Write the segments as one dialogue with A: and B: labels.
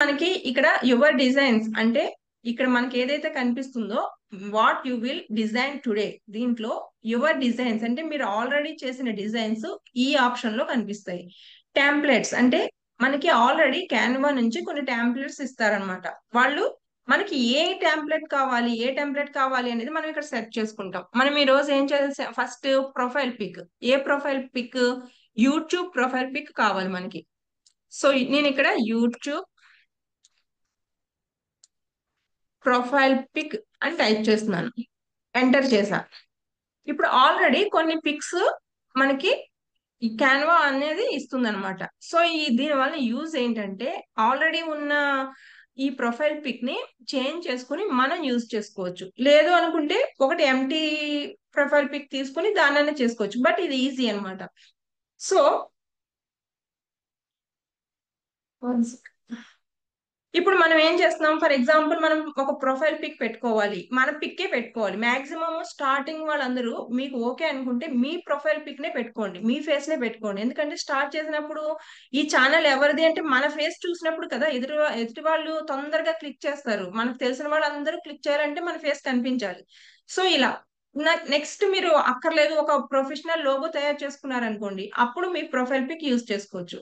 A: మనకి ఇక్కడ your designs అంటే ఇక్కడ మనకి ఏదైతే కనిపిస్తుందో what you will design today, దీంట్లో యువర్ డిజైన్స్ అంటే మీరు ఆల్రెడీ చేసిన డిజైన్స్ ఈ ఆప్షన్ లో కనిపిస్తాయి. టెంప్లెట్స్ అంటే మనకి ఆల్రెడీ క్యాన్వా నుంచి కొన్ని టెంప్లెట్స్ ఇస్తారనమాట. వాళ్ళు మనకి ఏ టెంప్లెట్ కావాలి అనేది మనం ఇక్కడ సెట్ చేసుకుంటాం. మనం ఈ రోజు ఏం చేసాం, ఫస్ట్ ప్రొఫైల్ పిక్, ఏ profile pic, YouTube profile pic కావాలి మనకి. సో నేను ఇక్కడ యూట్యూబ్ ప్రొఫైల్ పిక్ అని టైప్ చేస్తున్నాను, ఎంటర్ చేశా. ఇప్పుడు ఆల్రెడీ కొన్ని పిక్స్ మనకి ఈ క్యాన్వా అనేది ఇస్తుంది అనమాట. సో దీని వల్ల యూజ్ ఏంటంటే ఆల్రెడీ ఉన్న ఈ ప్రొఫైల్ పిక్ ని చేంజ్ చేసుకుని మనం యూజ్ చేసుకోవచ్చు. లేదు అనుకుంటే ఒకటి ఎంటీ ప్రొఫైల్ పిక్ తీసుకుని దానినే చేసుకోవచ్చు. బట్ ఇది ఈజీ అనమాట. సో ఇప్పుడు మనం ఏం చేస్తున్నాం, ఫర్ ఎగ్జాంపుల్ మనం ఒక ప్రొఫైల్ పిక్ పెట్టుకోవాలి, మన పిక్కే పెట్టుకోవాలి. మాక్సిమం స్టార్టింగ్ వాళ్ళందరూ మీకు ఓకే అనుకుంటే మీ ప్రొఫైల్ పిక్ నే పెట్టుకోండి, మీ ఫేస్ నే పెట్టుకోండి. ఎందుకంటే స్టార్ట్ చేసినప్పుడు ఈ ఛానల్ ఎవరిది అంటే మన ఫేస్ చూసినప్పుడు కదా ఎదుటి వాళ్ళు తొందరగా క్లిక్ చేస్తారు. మనకు తెలిసిన వాళ్ళందరూ క్లిక్ చేయాలంటే మన ఫేస్ కనిపించాలి. సో ఇలా నెక్స్ట్ మీరు అక్కర్లేదు ఒక ప్రొఫెషనల్ లోగో తయారు చేసుకున్నారనుకోండి, అప్పుడు మీ ప్రొఫైల్ పిక్ యూజ్ చేసుకోవచ్చు.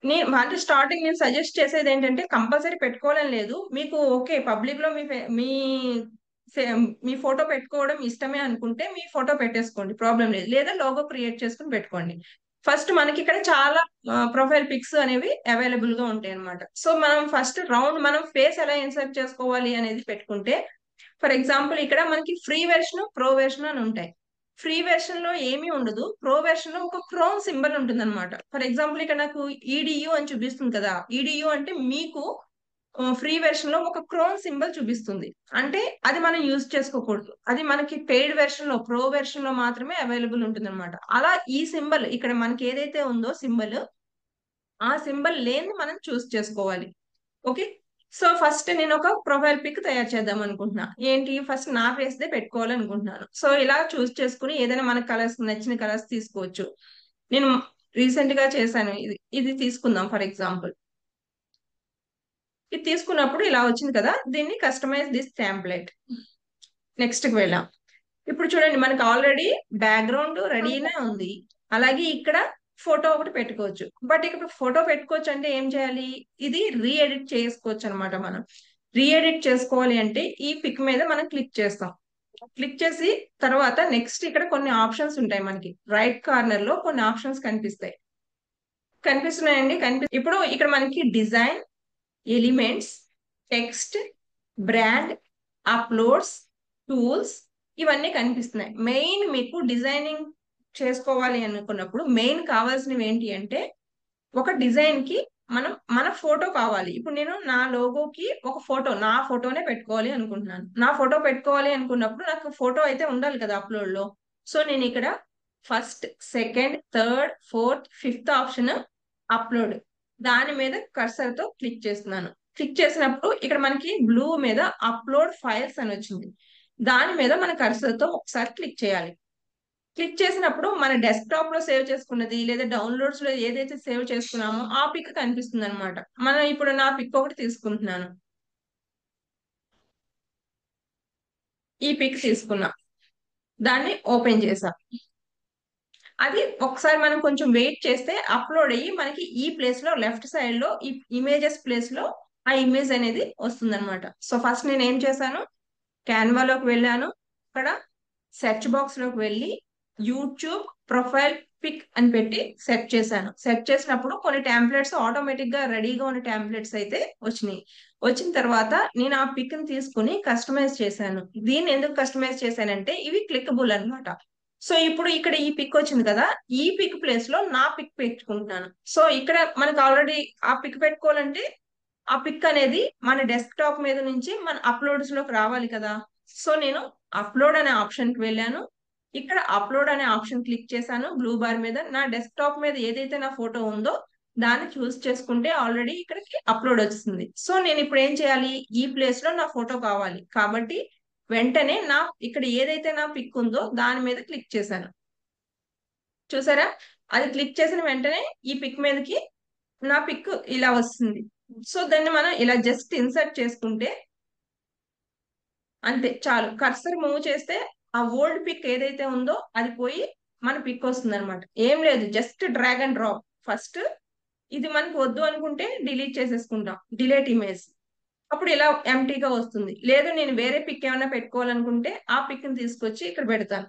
A: అంటే స్టార్టింగ్ నేను సజెస్ట్ చేసేది ఏంటంటే కంపల్సరీ పెట్టుకోవాలని లేదు. మీకు ఓకే పబ్లిక్ లో మీ ఫోటో పెట్టుకోవడం ఇష్టమే అనుకుంటే మీ ఫోటో పెట్టేసుకోండి, ప్రాబ్లం లేదు. లేదా లోగో క్రియేట్ చేసుకుని పెట్టుకోండి. ఫస్ట్ మనకి ఇక్కడ చాలా ప్రొఫైల్ పిక్స్ అనేవి అవైలబుల్ గా ఉంటాయి అనమాట. సో మనం ఫస్ట్ మనం ఫేస్ ఎలా ఇన్సర్ట్ చేసుకోవాలి అనేది పెట్టుకుంటే, ఫర్ ఎగ్జాంపుల్ ఇక్కడ మనకి ఫ్రీ వెర్షన్, ప్రో వెర్షన్ అని ఉంటాయి. ఫ్రీ వెర్షన్ లో ఏమీ ఉండదు, ప్రో వెర్షన్ లో ఒక క్రోమ్ సింబల్ ఉంటుంది అనమాట. ఫర్ ఎగ్జాంపుల్ ఇక్కడ నాకు ఈడియు అని చూపిస్తుంది కదా, ఈడియు అంటే మీకు ఫ్రీ వెర్షన్ లో ఒక క్రోమ్ సింబల్ చూపిస్తుంది. అంటే అది మనం యూజ్ చేసుకోకూడదు, అది మనకి పెయిడ్ వెర్షన్ లో, ప్రో వెర్షన్ లో మాత్రమే అవైలబుల్ ఉంటుంది అనమాట. అలా ఈ సింబల్ ఇక్కడ మనకి ఏదైతే ఉందో సింబల్, ఆ సింబల్ లేని మనం చూస్ చేసుకోవాలి. ఓకే. సో ఫస్ట్ నేను ఒక ప్రొఫైల్ పిక్ తయారు చేద్దాం అనుకుంటున్నా. ఏంటి, ఫస్ట్ నా ఫేస్ దే పెట్టుకోవాలనుకుంటున్నాను. సో ఇలా చూస్ చేసుకుని ఏదైనా మన కలర్స్, నచ్చిన కలర్స్ తీసుకోవచ్చు. నేను రీసెంట్ గా చేశాను, ఇది ఇది తీసుకుందాం ఫర్ ఎగ్జాంపుల్. ఇది తీసుకున్నప్పుడు ఇలా వచ్చింది కదా, దీన్ని కస్టమైజ్ దిస్ టెంప్లెట్. నెక్స్ట్ కి వెళ్ళాం. ఇప్పుడు చూడండి మనకు ఆల్రెడీ బ్యాక్గ్రౌండ్ రెడీనే ఉంది. అలాగే ఇక్కడ ఫోటో ఒకటి పెట్టుకోవచ్చు. బట్ ఇక్కడ ఫోటో పెట్టుకోవచ్చు అంటే ఏం చేయాలి, ఇది రీఎడిట్ చేసుకోవచ్చు అనమాట. మనం రీఎడిట్ చేసుకోవాలి అంటే ఈ పిక్ మీద మనం క్లిక్ చేస్తాం. క్లిక్ చేసి తర్వాత నెక్స్ట్ ఇక్కడ కొన్ని ఆప్షన్స్ ఉంటాయి మనకి. రైట్ కార్నర్ లో కొన్ని ఆప్షన్స్ కనిపిస్తాయి. కనిపిస్తున్నాయండి, ఇప్పుడు ఇక్కడ మనకి design, elements, text, brand, uploads, tools, ఇవన్నీ కనిపిస్తున్నాయి. మెయిన్ మీకు డిజైనింగ్ చేసుకోవాలి అనుకున్నప్పుడు మెయిన్ కావాల్సినవి ఏంటి అంటే, ఒక డిజైన్ కి మన ఫోటో కావాలి. ఇప్పుడు నేను నా లోగోకి ఒక ఫోటో, నా ఫోటోనే పెట్టుకోవాలి అనుకుంటున్నాను. నా ఫోటో పెట్టుకోవాలి అనుకున్నప్పుడు నాకు ఫోటో అయితే ఉండాలి కదా అప్లోడ్ లో. సో నేను ఇక్కడ first, second, third, fourth, fifth option upload, దాని మీద కర్సర్ తో క్లిక్ చేస్తున్నాను. క్లిక్ చేసినప్పుడు ఇక్కడ మనకి బ్లూ మీద అప్లోడ్ ఫైల్స్ అని వచ్చింది. దాని మీద మన కర్సర్ తో ఒకసారి క్లిక్ చేయాలి. క్లిక్ చేసినప్పుడు మన డెస్క్టాప్ లో సేవ్ చేసుకున్నది లేదా డౌన్లోడ్స్ లో ఏదైతే సేవ్ చేసుకున్నామో ఆ పిక్ కనిపిస్తుంది అనమాట. మనం ఇప్పుడు నా పిక్ ఒకటి తీసుకుంటున్నాను, ఈ పిక్ తీసుకున్నా, దాన్ని ఓపెన్ చేసా. అది ఒకసారి మనం కొంచెం వెయిట్ చేస్తే అప్లోడ్ అయ్యి మనకి ఈ ప్లేస్ లో లెఫ్ట్ సైడ్ లో ఈ ఇమేజెస్ ప్లేస్ లో ఆ ఇమేజ్ అనేది వస్తుంది అనమాట. సో ఫస్ట్ నేను ఏం చేశాను, క్యాన్వాలోకి వెళ్ళాను. అక్కడ సెర్చ్ బాక్స్ లోకి వెళ్ళి యూట్యూబ్ ప్రొఫైల్ పిక్ అని పెట్టి సెర్చ్ చేశాను. సెర్చ్ చేసినప్పుడు కొన్ని టెంప్లెట్స్ ఆటోమేటిక్ గా రెడీగా ఉన్న టెంప్లెట్స్ అయితే వచ్చినాయి. వచ్చిన తర్వాత నేను ఆ పిక్ ని తీసుకుని కస్టమైజ్ చేశాను. దీన్ని ఎందుకు కస్టమైజ్ చేశానంటే ఇవి క్లికబుల్ అన్నమాట. సో ఇప్పుడు ఇక్కడ ఈ పిక్ వచ్చింది కదా, ఈ పిక్ ప్లేస్ లో నా పిక్ పెట్టుకుంటున్నాను. సో ఇక్కడ మనకు ఆల్రెడీ ఆ పిక్ పెట్టుకోవాలంటే ఆ పిక్ అనేది మన డెస్క్టాప్ మీద నుంచి మన అప్లోడ్స్ లోకి రావాలి కదా. సో నేను అప్లోడ్ అనే ఆప్షన్ కి వెళ్ళాను. ఇక్కడ అప్లోడ్ అనే ఆప్షన్ క్లిక్ చేశాను. బ్లూ బార్ మీద నా డెస్క్టాప్ మీద ఏదైతే నా ఫోటో ఉందో దాన్ని చూస్ చేసుకుంటే ఆల్రెడీ ఇక్కడికి అప్లోడ్ వస్తుంది. సో నేను ఇప్పుడు ఏం చేయాలి, ఈ ప్లేస్ లో నా ఫోటో కావాలి కాబట్టి వెంటనే ఇక్కడ ఏదైతే నా పిక్ ఉందో దాని మీద క్లిక్ చేశాను. చూసారా, అది క్లిక్ చేసిన వెంటనే ఈ పిక్ మీదకి నా పిక్ ఇలా వస్తుంది. సో దాన్ని మనం ఇలా జస్ట్ ఇన్సర్ట్ చేసుకుంటే అంతే చాలు. కర్సర్ మూవ్ చేస్తే ఆ ఓల్డ్ పిక్ ఏదైతే ఉందో అది పోయి మన పిక్ వస్తుంది అనమాట. ఏం లేదు, just drag and drop. First ఇది మనకు వద్దు అనుకుంటే డిలీట్ చేసేసుకుంటాం, డిలీట్ ఇమేజ్. అప్పుడు ఇలా ఎంటీగా వస్తుంది. లేదు నేను వేరే పిక్ ఏమైనా పెట్టుకోవాలనుకుంటే ఆ పిక్ ని తీసుకొచ్చి ఇక్కడ పెడతాను.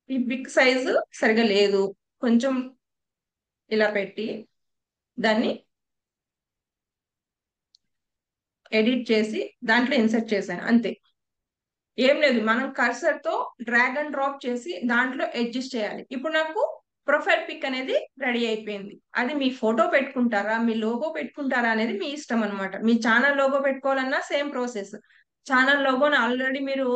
A: ఈ పిక్ సైజు సరిగా లేదు, కొంచెం ఇలా పెట్టి దాన్ని ఎడిట్ చేసి దాంట్లో ఇన్సర్ట్ చేశాను అంతే. ఏం లేదు, మనం కర్సర్ తో డ్రాగ్ అండ్ డ్రాప్ చేసి దాంట్లో అడ్జస్ట్ చేయాలి. ఇప్పుడు నాకు ప్రొఫైల్ పిక్ అనేది రెడీ అయిపోయింది. అది మీ ఫోటో పెట్టుకుంటారా, మీ లోగో పెట్టుకుంటారా అనేది మీ ఇష్టం అనమాట. మీ ఛానల్ లోగో పెట్టుకోవాలన్నా సేమ్ ప్రాసెస్. ఛానల్ లోగోని ఆల్రెడీ మీరు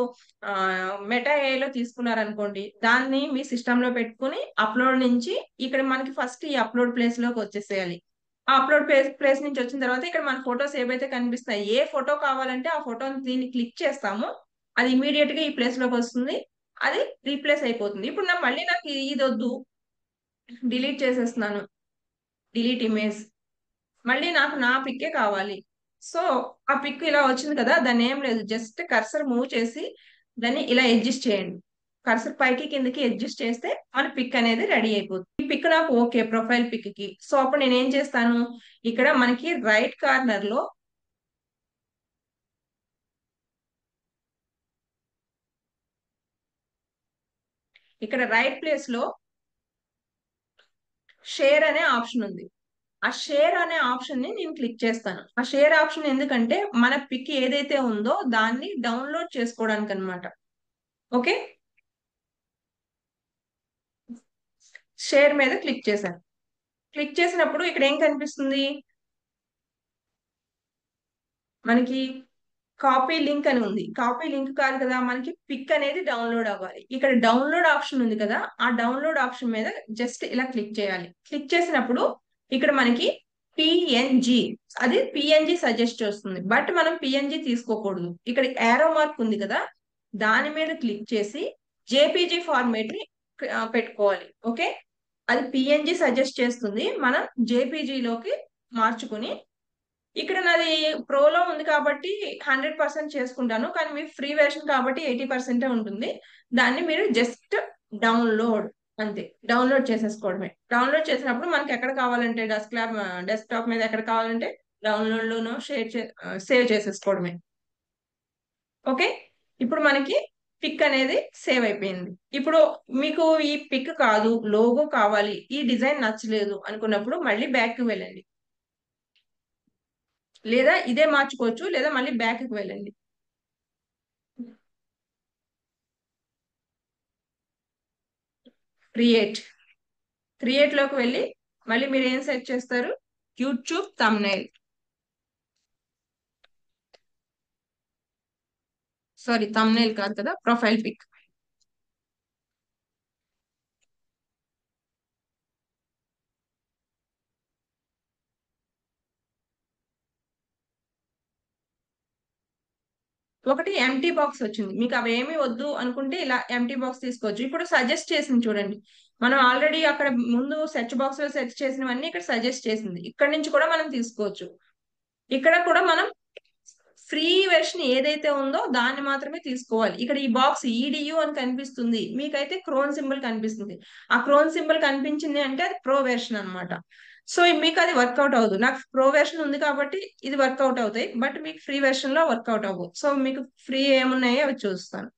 A: మెటా ఏఐలో తీసుకున్నారనుకోండి, దాన్ని మీ సిస్టమ్ లో పెట్టుకుని అప్లోడ్ నుంచి ఇక్కడ మనకి ఫస్ట్ ఈ అప్లోడ్ ప్లేస్ లోకి వచ్చేసేయాలి. ఆ అప్లోడ్ ప్లేస్ నుంచి వచ్చిన తర్వాత ఇక్కడ మన ఫొటోస్ ఏవైతే కనిపిస్తాయి, ఏ ఫోటో కావాలంటే ఆ ఫోటోని దీన్ని క్లిక్ చేస్తామో అది ఇమీడియట్ గా ఈ ప్లేస్ లోకి వస్తుంది. అది రీప్లేస్ అయిపోతుంది. ఇప్పుడు నాకు ఇది వద్దు, డిలీట్ చేసేస్తున్నాను, డిలీట్ ఇమేజ్. మళ్ళీ నాకు నా పిక్కే కావాలి. సో ఆ పిక్ ఇలా వచ్చింది కదా, దాన్ని ఏం లేదు, జస్ట్ కర్సర్ మూవ్ చేసి దాన్ని ఇలా అడ్జస్ట్ చేయండి. కర్సర్ పైకి కిందకి అడ్జస్ట్ చేస్తే మన పిక్ అనేది రెడీ అయిపోతుంది. ఈ పిక్ నాకు ఓకే ప్రొఫైల్ పిక్ కి. సో అప్పుడు నేను ఏం చేస్తాను, ఇక్కడ మనకి రైట్ కార్నర్ లో ఇక్కడ రైట్ ప్లేస్ లో షేర్ అనే ఆప్షన్ ఉంది. ఆ షేర్ అనే ఆప్షన్ ని నేను క్లిక్ చేస్తాను. ఆ షేర్ ఆప్షన్ ఎందుకంటే మన పిక్ ఏదైతే ఉందో దాన్ని డౌన్లోడ్ చేసుకోవడానికి అనమాట. ఓకే, షేర్ మీద క్లిక్ చేశాను. క్లిక్ చేసినప్పుడు ఇక్కడ ఏం కనిపిస్తుంది మనకి, కాపీ లింక్ అని ఉంది. కాపీ లింక్ కాదు కదా, మనకి పిక్ అనేది డౌన్లోడ్ అవ్వాలి. ఇక్కడ డౌన్లోడ్ ఆప్షన్ ఉంది కదా, ఆ డౌన్లోడ్ ఆప్షన్ మీద జస్ట్ ఇలా క్లిక్ చేయాలి. క్లిక్ చేసినప్పుడు ఇక్కడ మనకి పిఎన్జి, అది పిఎన్జి సజెస్ట్ చేస్తుంది. బట్ మనం పిఎన్జి తీసుకోకూడదు. ఇక్కడ ఏరో మార్క్ ఉంది కదా, దాని మీద క్లిక్ చేసి జేపీజీ ఫార్మేట్ ని పెట్టుకోవాలి. ఓకే, అది పిఎన్జి సజెస్ట్ చేస్తుంది, మనం జేపీజీలోకి మార్చుకుని. ఇక్కడ నాది ప్రోలో ఉంది కాబట్టి 100% చేసుకుంటాను, కానీ మీ ఫ్రీ వెర్షన్ కాబట్టి 80% ఉంటుంది. దాన్ని మీరు జస్ట్ డౌన్లోడ్, అంతే, డౌన్లోడ్ చేసేసుకోవడమే. డౌన్లోడ్ చేసినప్పుడు మనకి ఎక్కడ కావాలంటే డెస్క్టాప్ మీద ఎక్కడ కావాలంటే డౌన్లోడ్ లోనో సేవ్ చేసేసుకోవడమే. ఓకే, ఇప్పుడు మనకి పిక్ అనేది సేవ్ అయిపోయింది. ఇప్పుడు మీకు ఈ పిక్ కాదు, లోగో కావాలి, ఈ డిజైన్ నచ్చలేదు అనుకున్నప్పుడు మళ్ళీ బ్యాక్ కి వెళ్ళండి, లేదా ఇదే మార్చుకోవచ్చు, లేదా మళ్ళీ బ్యాక్ కి వెళ్ళండి. క్రియేట్, క్రియేట్ లోకి వెళ్ళి మళ్ళీ మీరు ఏం సెట్ చేస్తారు, యూట్యూబ్ థంబ్నైల్, సారీ థంబ్నైల్ కాదు కదా, ప్రొఫైల్ పిక్. ఒకటి ఎంటీ బాక్స్ వచ్చింది. మీకు అవి ఏమీ వద్దు అనుకుంటే ఇలా ఎంటీ బాక్స్ తీసుకోవచ్చు. ఇప్పుడు సజెస్ట్ చేసింది చూడండి, మనం ఆల్రెడీ అక్కడ ముందు సెర్చ్ బాక్స్ లో సెర్చ్ చేసినవన్నీ ఇక్కడ సజెస్ట్ చేసింది. ఇక్కడ నుంచి కూడా మనం తీసుకోవచ్చు. ఇక్కడ కూడా మనం ఫ్రీ వెర్షన్ ఏదైతే ఉందో దాన్ని మాత్రమే తీసుకోవాలి. ఇక్కడ ఈ బాక్స్ ఈడియు అని కనిపిస్తుంది, మీకైతే క్రోన్ సింబల్ కనిపిస్తుంది. ఆ క్రోన్ సింబల్ కనిపించింది అంటే అది ప్రో వెర్షన్ అన్నమాట. సో మీకు అది వర్కౌట్ అవ్వదు. నాకు ప్రో వెర్షన్ ఉంది కాబట్టి ఇది వర్కౌట్ అవుతాయి, బట్ మీకు ఫ్రీ వెర్షన్ లో వర్కౌట్ అవ్వవు. సో మీకు ఫ్రీ ఏమున్నాయో అవి చూస్తాను.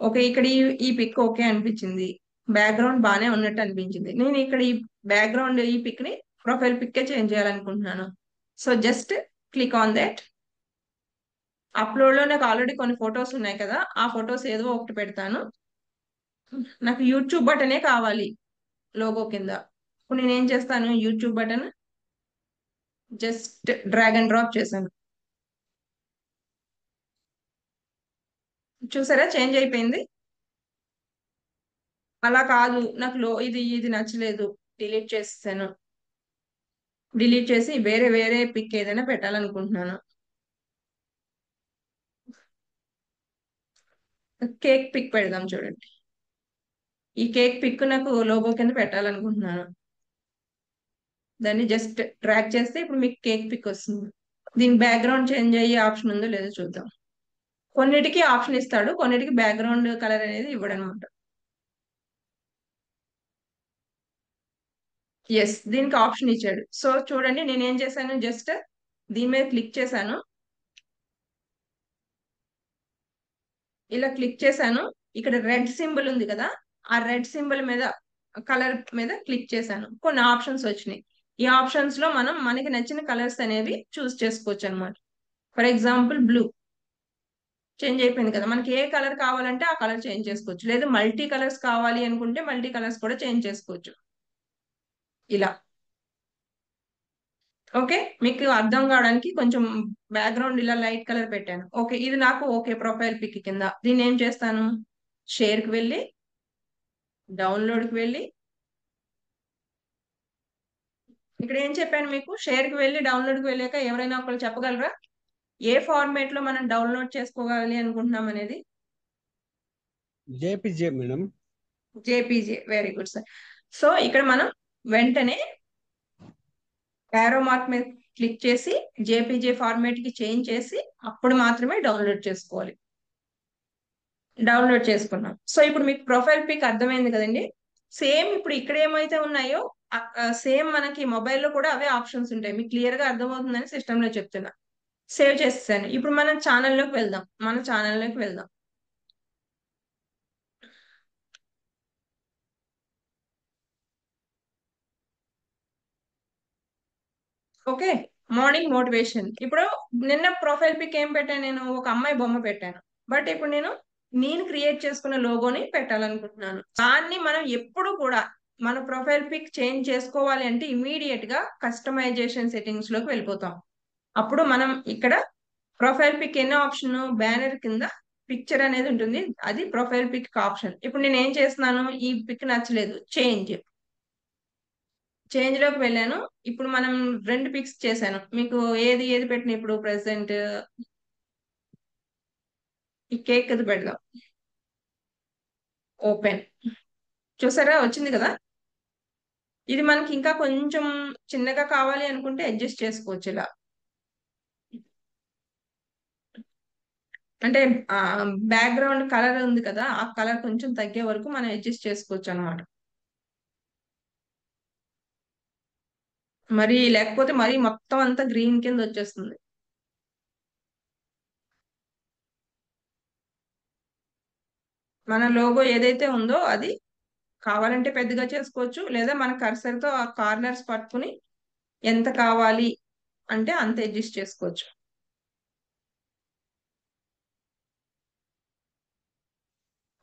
A: ఓకే, ఇక్కడ ఈ పిక్ ఓకే అనిపించింది, బ్యాక్గ్రౌండ్ బాగానే ఉన్నట్టు అనిపించింది. నేను ఇక్కడ ఈ బ్యాక్గ్రౌండ్ ఈ పిక్ ని ప్రొఫైల్ పిక్ చేంజ్ చేయాలనుకుంటున్నాను. So just click on that. Upload లో నాకు ఆల్రెడీ కొన్ని ఫొటోస్ ఉన్నాయి కదా, ఆ ఫొటోస్ ఏదో ఒకటి పెడతాను. నాకు యూట్యూబ్ బటనే కావాలి లోగో కింద. ఇప్పుడు నేను ఏం చేస్తాను, YouTube button just drag and drop చేశాను. చూసారా చేంజ్ అయిపోయింది. అలా కాదు, నాకు ఇది ఇది నచ్చలేదు, డిలీట్ చేసేసాను. డిలీట్ చేసి వేరే వేరే పిక్ ఏదైనా పెట్టాలనుకుంటున్నాను. కేక్ పిక్ పెడదాం చూడండి. ఈ కేక్ పిక్ నాకు లోగో కింద పెట్టాలనుకుంటున్నాను. దాన్ని జస్ట్ డ్రాగ్ చేస్తే ఇప్పుడు మీకు కేక్ పిక్ వస్తుంది. దీని బ్యాక్గ్రౌండ్ చేంజ్ అయ్యే ఆప్షన్ ఉందో లేదో చూద్దాం. కొన్నిటికి ఆప్షన్ ఇస్తాడు, కొన్నిటికి బ్యాక్గ్రౌండ్ కలర్ అనేది ఇవ్వడనమాట. ఎస్, దీనికి ఆప్షన్ ఇచ్చాడు. సో చూడండి, నేను ఏం చేశాను, జస్ట్ దీని మీద క్లిక్ చేశాను. ఇలా క్లిక్ చేశాను. ఇక్కడ రెడ్ సింబల్ ఉంది కదా, ఆ రెడ్ సింబల్ మీద కలర్ మీద క్లిక్ చేశాను. కొన్ని ఆప్షన్స్ వచ్చినాయి. ఈ ఆప్షన్స్ లో మనం మనకి నచ్చిన కలర్స్ అనేవి చూస్ చేసుకోవచ్చు అనమాట. ఫర్ ఎగ్జాంపుల్ బ్లూ చేంజ్ అయిపోయింది కదా, మనకి ఏ కలర్ కావాలంటే ఆ కలర్ చేంజ్ చేసుకోవచ్చు. లేదు మల్టీ కలర్స్ కావాలి అనుకుంటే మల్టీ కలర్స్ కూడా చేంజ్ చేసుకోవచ్చు. ఇలా ఓకే, మీకు అర్థం కావడానికి కొంచెం బ్యాక్గ్రౌండ్ ఇలా లైట్ కలర్ పెట్టాను. ఓకే, ఇది నాకు ఓకే ప్రొఫైల్ పిక్ కింద. దీన్ని ఏం చేస్తాను, షేర్ కి వెళ్ళి డౌన్లోడ్ కి వెళ్ళి, ఇక్కడ ఏం చెప్పాను మీకు, షేర్ కి వెళ్ళి డౌన్లోడ్ కి వెళ్ళాక ఎవరైనా ఒకరు చెప్పగలరా ఏ ఫార్మేట్ లో మనం డౌన్లోడ్ చేసుకోవాలి అనుకుంటున్నాం అనేది?
B: JPG madam.
A: JPG, very good sir. So ఇక్కడ మనం వెంటనే యారో మార్క్ మీద క్లిక్ చేసి జేపీజే ఫార్మేట్ కి చేంజ్ చేసి అప్పుడు మాత్రమే డౌన్లోడ్ చేసుకోవాలి. డౌన్లోడ్ చేసుకున్నాం. సో ఇప్పుడు మీకు ప్రొఫైల్ పిక్ అర్థమైంది కదండి. సేమ్ ఇప్పుడు ఇక్కడ ఏమైతే ఉన్నాయో సేమ్ మనకి మొబైల్లో కూడా అవే ఆప్షన్స్ ఉంటాయి. మీకు క్లియర్ గా అర్థమవుతుందని సిస్టమ్ లో చెప్తున్నా. సేవ్ చేసేసాను. ఇప్పుడు మనం ఛానల్లోకి వెళ్దాం. మన ఛానల్లోకి వెళ్దాం. Okay, morning motivation. ఇప్పుడు నిన్న ప్రొఫైల్ పిక్ ఏం పెట్టాను, నేను ఒక అమ్మాయి బొమ్మ పెట్టాను. బట్ ఇప్పుడు నేను క్రియేట్ చేసుకున్న లోగోని పెట్టాలనుకుంటున్నాను. దాన్ని మనం ఎప్పుడు కూడా మన ప్రొఫైల్ పిక్ చేంజ్ చేసుకోవాలి అంటే ఇమీడియట్ గా కస్టమైజేషన్ సెట్టింగ్స్ లోకి వెళ్ళిపోతాం. అప్పుడు మనం ఇక్కడ ప్రొఫైల్ పిక్ ఎన్నో ఆప్షన్, బ్యానర్ కింద పిక్చర్ అనేది ఉంటుంది, అది ప్రొఫైల్ పిక్ ఆప్షన్. ఇప్పుడు నేను ఏం చేస్తున్నాను, ఈ పిక్ నచ్చలేదు, చేంజ్ లోకి వెళ్ళాను. ఇప్పుడు మనం రెండు పిక్స్ చేశాను. మీకు ఏది ఏది పెట్టిన, ఇప్పుడు ప్రెసెంట్ ఈ కేక్ అది పెడదాం. ఓపెన్, చూసారా వచ్చింది కదా. ఇది మనకి ఇంకా కొంచెం చిన్నగా కావాలి అనుకుంటే అడ్జస్ట్ చేసుకోవచ్చు ఇలా. అంటే బ్యాక్గ్రౌండ్ కలర్ ఉంది కదా, ఆ కలర్ కొంచెం తగ్గే వరకు మనం అడ్జస్ట్ చేసుకోవచ్చు అనమాట. మరి లేకపోతే మరి మొత్తం అంతా గ్రీన్ కింద వచ్చేస్తుంది. మన లోగో ఏదైతే ఉందో అది కావాలంటే పెద్దగా చేసుకోవచ్చు, లేదా మన కర్సర్ తో ఆ కార్నర్స్ పట్టుకుని ఎంత కావాలి అంటే అంత అడ్జస్ట్ చేసుకోవచ్చు.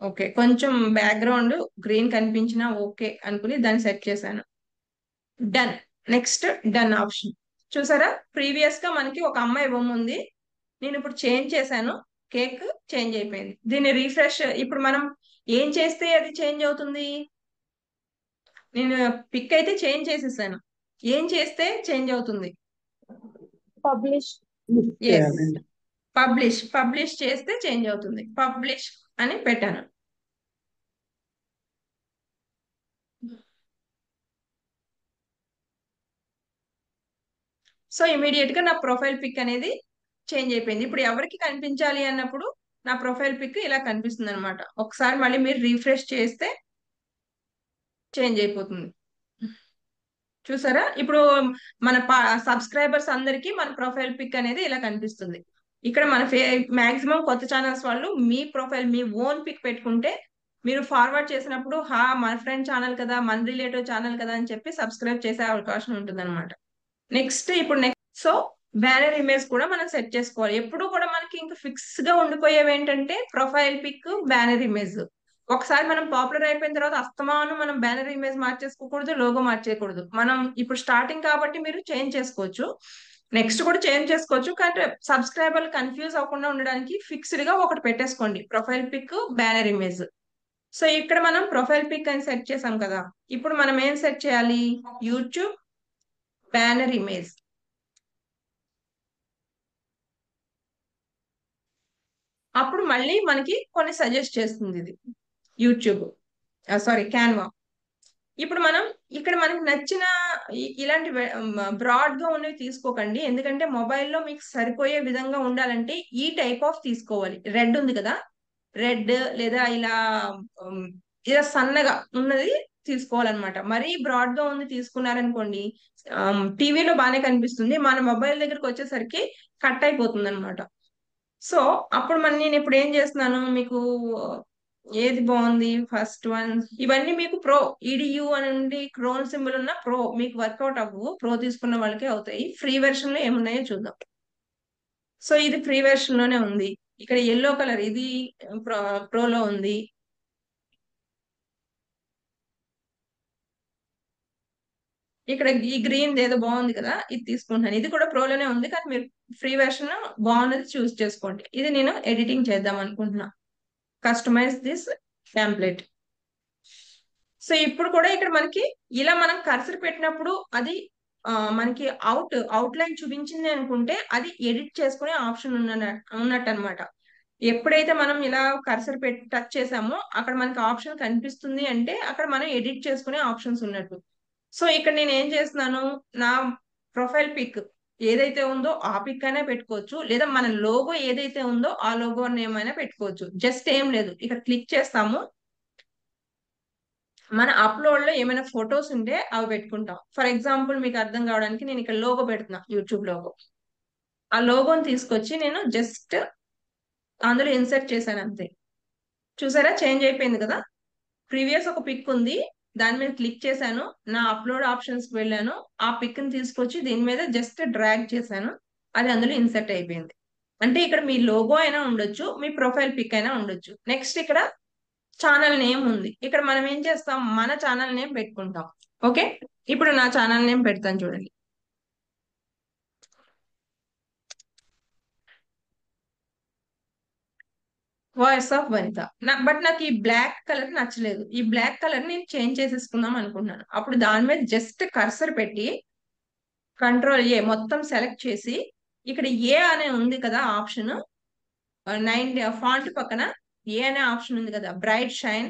A: ఓకే, కొంచెం బ్యాక్గ్రౌండ్ గ్రీన్ కనిపించినా ఓకే అనుకుని దాన్ని సెట్ చేశాను. డన్. Next done option. చూసారా, ప్రీవియస్ గా మనకి ఒక అమ్మాయి బొమ్మ ఉంది, నేను ఇప్పుడు చేంజ్ చేశాను, కేక్ చేంజ్ అయిపోయింది. దీన్ని రీఫ్రెష్, ఇప్పుడు మనం ఏం చేస్తే అది చేంజ్ అవుతుంది, నేను పిక్ అయితే చేంజ్ చేసేసాను, ఏం చేస్తే చేంజ్ అవుతుంది?
C: పబ్లిష్
A: ఎస్,
B: చేయాలండి.
A: పబ్లిష్ చేస్తే చేంజ్ అవుతుంది. పబ్లిష్ అని పెట్టాను. సో ఇమీడియట్ గా నా ప్రొఫైల్ పిక్ అనేది చేంజ్ అయిపోయింది. ఇప్పుడు ఎవరికి కనిపించాలి అన్నప్పుడు నా ప్రొఫైల్ పిక్ ఇలా కనిపిస్తుంది అనమాట. ఒకసారి మళ్ళీ మీరు రీఫ్రెష్ చేస్తే చేంజ్ అయిపోతుంది. చూసారా, ఇప్పుడు మన సబ్స్క్రైబర్స్ అందరికి మన ప్రొఫైల్ పిక్ అనేది ఇలా కనిపిస్తుంది. ఇక్కడ మన మాక్సిమం కొత్త ఛానల్స్ వాళ్ళు మీ ప్రొఫైల్, మీ ఓన్ పిక్ పెట్టుకుంటే మీరు ఫార్వర్డ్ చేసినప్పుడు మన ఫ్రెండ్ ఛానల్ కదా, మన రిలేటివ్ ఛానల్ కదా అని చెప్పి సబ్స్క్రైబ్ చేసే అవకాశం ఉంటుంది అనమాట. నెక్స్ట్ సో బ్యానర్ ఇమేజ్ కూడా మనం సెట్ చేసుకోవాలి. ఎప్పుడు కూడా మనకి ఇంకా ఫిక్స్ గా ఉండిపోయేవి ఏంటంటే ప్రొఫైల్ పిక్, బ్యానర్ ఇమేజ్. ఒకసారి మనం పాపులర్ అయిపోయిన తర్వాత అస్తమానం మనం బ్యానర్ ఇమేజ్ మార్చేసుకోకూడదు, లోగో మార్చేయకూడదు. మనం ఇప్పుడు స్టార్టింగ్ కాబట్టి మీరు చేంజ్ చేసుకోవచ్చు, నెక్స్ట్ కూడా చేంజ్ చేసుకోవచ్చు. కానీ సబ్స్క్రైబర్లు కన్ఫ్యూజ్ అవ్వకుండా ఉండడానికి ఫిక్స్డ్ గా ఒకటి పెట్టేసుకోండి, profile pic, banner image. So ఇక్కడ మనం ప్రొఫైల్ పిక్ అని సెట్ చేసాం కదా, ఇప్పుడు మనం ఏం సెట్ చేయాలి, యూట్యూబ్ బ్యానర్ ఇమేజ్. అప్పుడు మళ్ళీ మనకి కొన్ని సజెస్ట్ చేస్తుంది ఇది యూట్యూబ్, సారీ క్యాన్వా. ఇప్పుడు మనం ఇక్కడ మనకి నచ్చిన ఇలాంటి బ్రాడ్ గా ఉన్నవి తీసుకోకండి. ఎందుకంటే మొబైల్లో మీకు సరిపోయే విధంగా ఉండాలంటే ఈ టైప్ ఆఫ్ తీసుకోవాలి. రెడ్ ఉంది కదా, రెడ్ లేదా ఇలా ఉమ్, ఇలా సన్నగా ఉన్నది తీసుకోవాలన్నమాట. మరీ బ్రాడ్ గా ఉంది తీసుకున్నారనుకోండి, టీవీలో బాగానే కనిపిస్తుంది, మన మొబైల్ దగ్గరకు వచ్చేసరికి కట్ అయిపోతుంది అనమాట. సో అప్పుడు నేను ఇప్పుడు ఏం చేస్తున్నాను మీకు, ఏది బాగుంది ఫస్ట్ వన్, ఇవన్నీ మీకు ప్రో, ఈడియు అని ఉండి క్రోన్ సింబల్ ఉన్న ప్రో మీకు వర్కౌట్ అవ్వవు, ప్రో తీసుకున్న వాళ్ళకే అవుతాయి. ఫ్రీ వెర్షన్ లో ఏమున్నాయో చూద్దాం. సో ఇది ఫ్రీ వెర్షన్ లోనే ఉంది. ఇక్కడ ఎల్లో కలర్ ఇది ప్రోలో ఉంది. ఇక్కడ ఈ గ్రీన్ ఏదో బాగుంది కదా, ఇది తీసుకుంటాను. ఇది కూడా ప్రోలోనే ఉంది, కానీ మీరు ఫ్రీ వెర్షన్ బాగున్నది చూస్ చేసుకోండి. ఇది నేను ఎడిటింగ్ చేద్దాం అనుకుంటున్నా, కస్టమైజ్ దిస్ టెంప్లెట్. సో ఇప్పుడు కూడా ఇక్కడ మనకి ఇలా మనం కర్సర్ పెట్టినప్పుడు అది మనకి అవుట్ లైన్ చూపించింది అనుకుంటే అది ఎడిట్ చేసుకునే ఆప్షన్ ఉన్నట్టు అనమాట. ఎప్పుడైతే మనం ఇలా కర్సర్ పెట్టి టచ్ చేసామో అక్కడ మనకి ఆప్షన్ కనిపిస్తుంది అంటే అక్కడ మనం ఎడిట్ చేసుకునే ఆప్షన్స్ ఉన్నట్టు. సో ఇక్కడ నేను ఏం చేస్తున్నాను, నా ప్రొఫైల్ పిక్ ఏదైతే ఉందో ఆ పిక్ అయినా పెట్టుకోవచ్చు, లేదా మన లోగో ఏదైతే ఉందో ఆ లోగో నేమ్ అయినా పెట్టుకోవచ్చు. జస్ట్ ఏం లేదు, ఇక్కడ క్లిక్ చేస్తాము, మన అప్లోడ్ లో ఏమైనా ఫొటోస్ ఉంటే అవి పెట్టుకుంటాం. ఫర్ ఎగ్జాంపుల్ మీకు అర్థం కావడానికి నేను ఇక్కడ లోగో పెడుతున్నా, యూట్యూబ్ లోగో. ఆ లోగోని తీసుకొచ్చి నేను జస్ట్ అందులో ఇన్సర్ట్ చేశాను అంతే. చూసారా చేంజ్ అయిపోయింది కదా. ప్రీవియస్ ఒక పిక్ ఉంది, దాని మీద క్లిక్ చేశాను, నా అప్లోడ్ ఆప్షన్స్ కి వెళ్ళాను, ఆ పిక్ ని తీసుకొచ్చి దీని మీద జస్ట్ డ్రాగ్ చేశాను, అది అందులో ఇన్సర్ట్ అయిపోయింది. అంటే ఇక్కడ మీ లోగో అయినా ఉండొచ్చు, మీ ప్రొఫైల్ పిక్ అయినా ఉండొచ్చు. నెక్స్ట్ ఇక్కడ ఛానల్ నేమ్ ఉంది, ఇక్కడ మనం ఏం చేస్తాం, మన ఛానల్ నేమ్ పెట్టుకుంటాం. ఓకే, ఇప్పుడు నా ఛానల్ నేమ్ పెడతాను చూడండి, వాయిస్ ఆఫ్ వనిత. బట్ నాకు ఈ బ్లాక్ కలర్ నచ్చలేదు, ఈ బ్లాక్ కలర్ నేను చేంజ్ చేసేసుకుందాం అనుకుంటున్నాను. అప్పుడు దాని మీద జస్ట్ కర్సర్ పెట్టి కంట్రోల్ ఏ మొత్తం సెలెక్ట్ చేసి ఇక్కడ ఏ అనే ఉంది కదా ఆప్షన్, 90 ఫాంట్ పక్కన ఏ అనే ఆప్షన్ ఉంది కదా, బ్రైట్ షైన్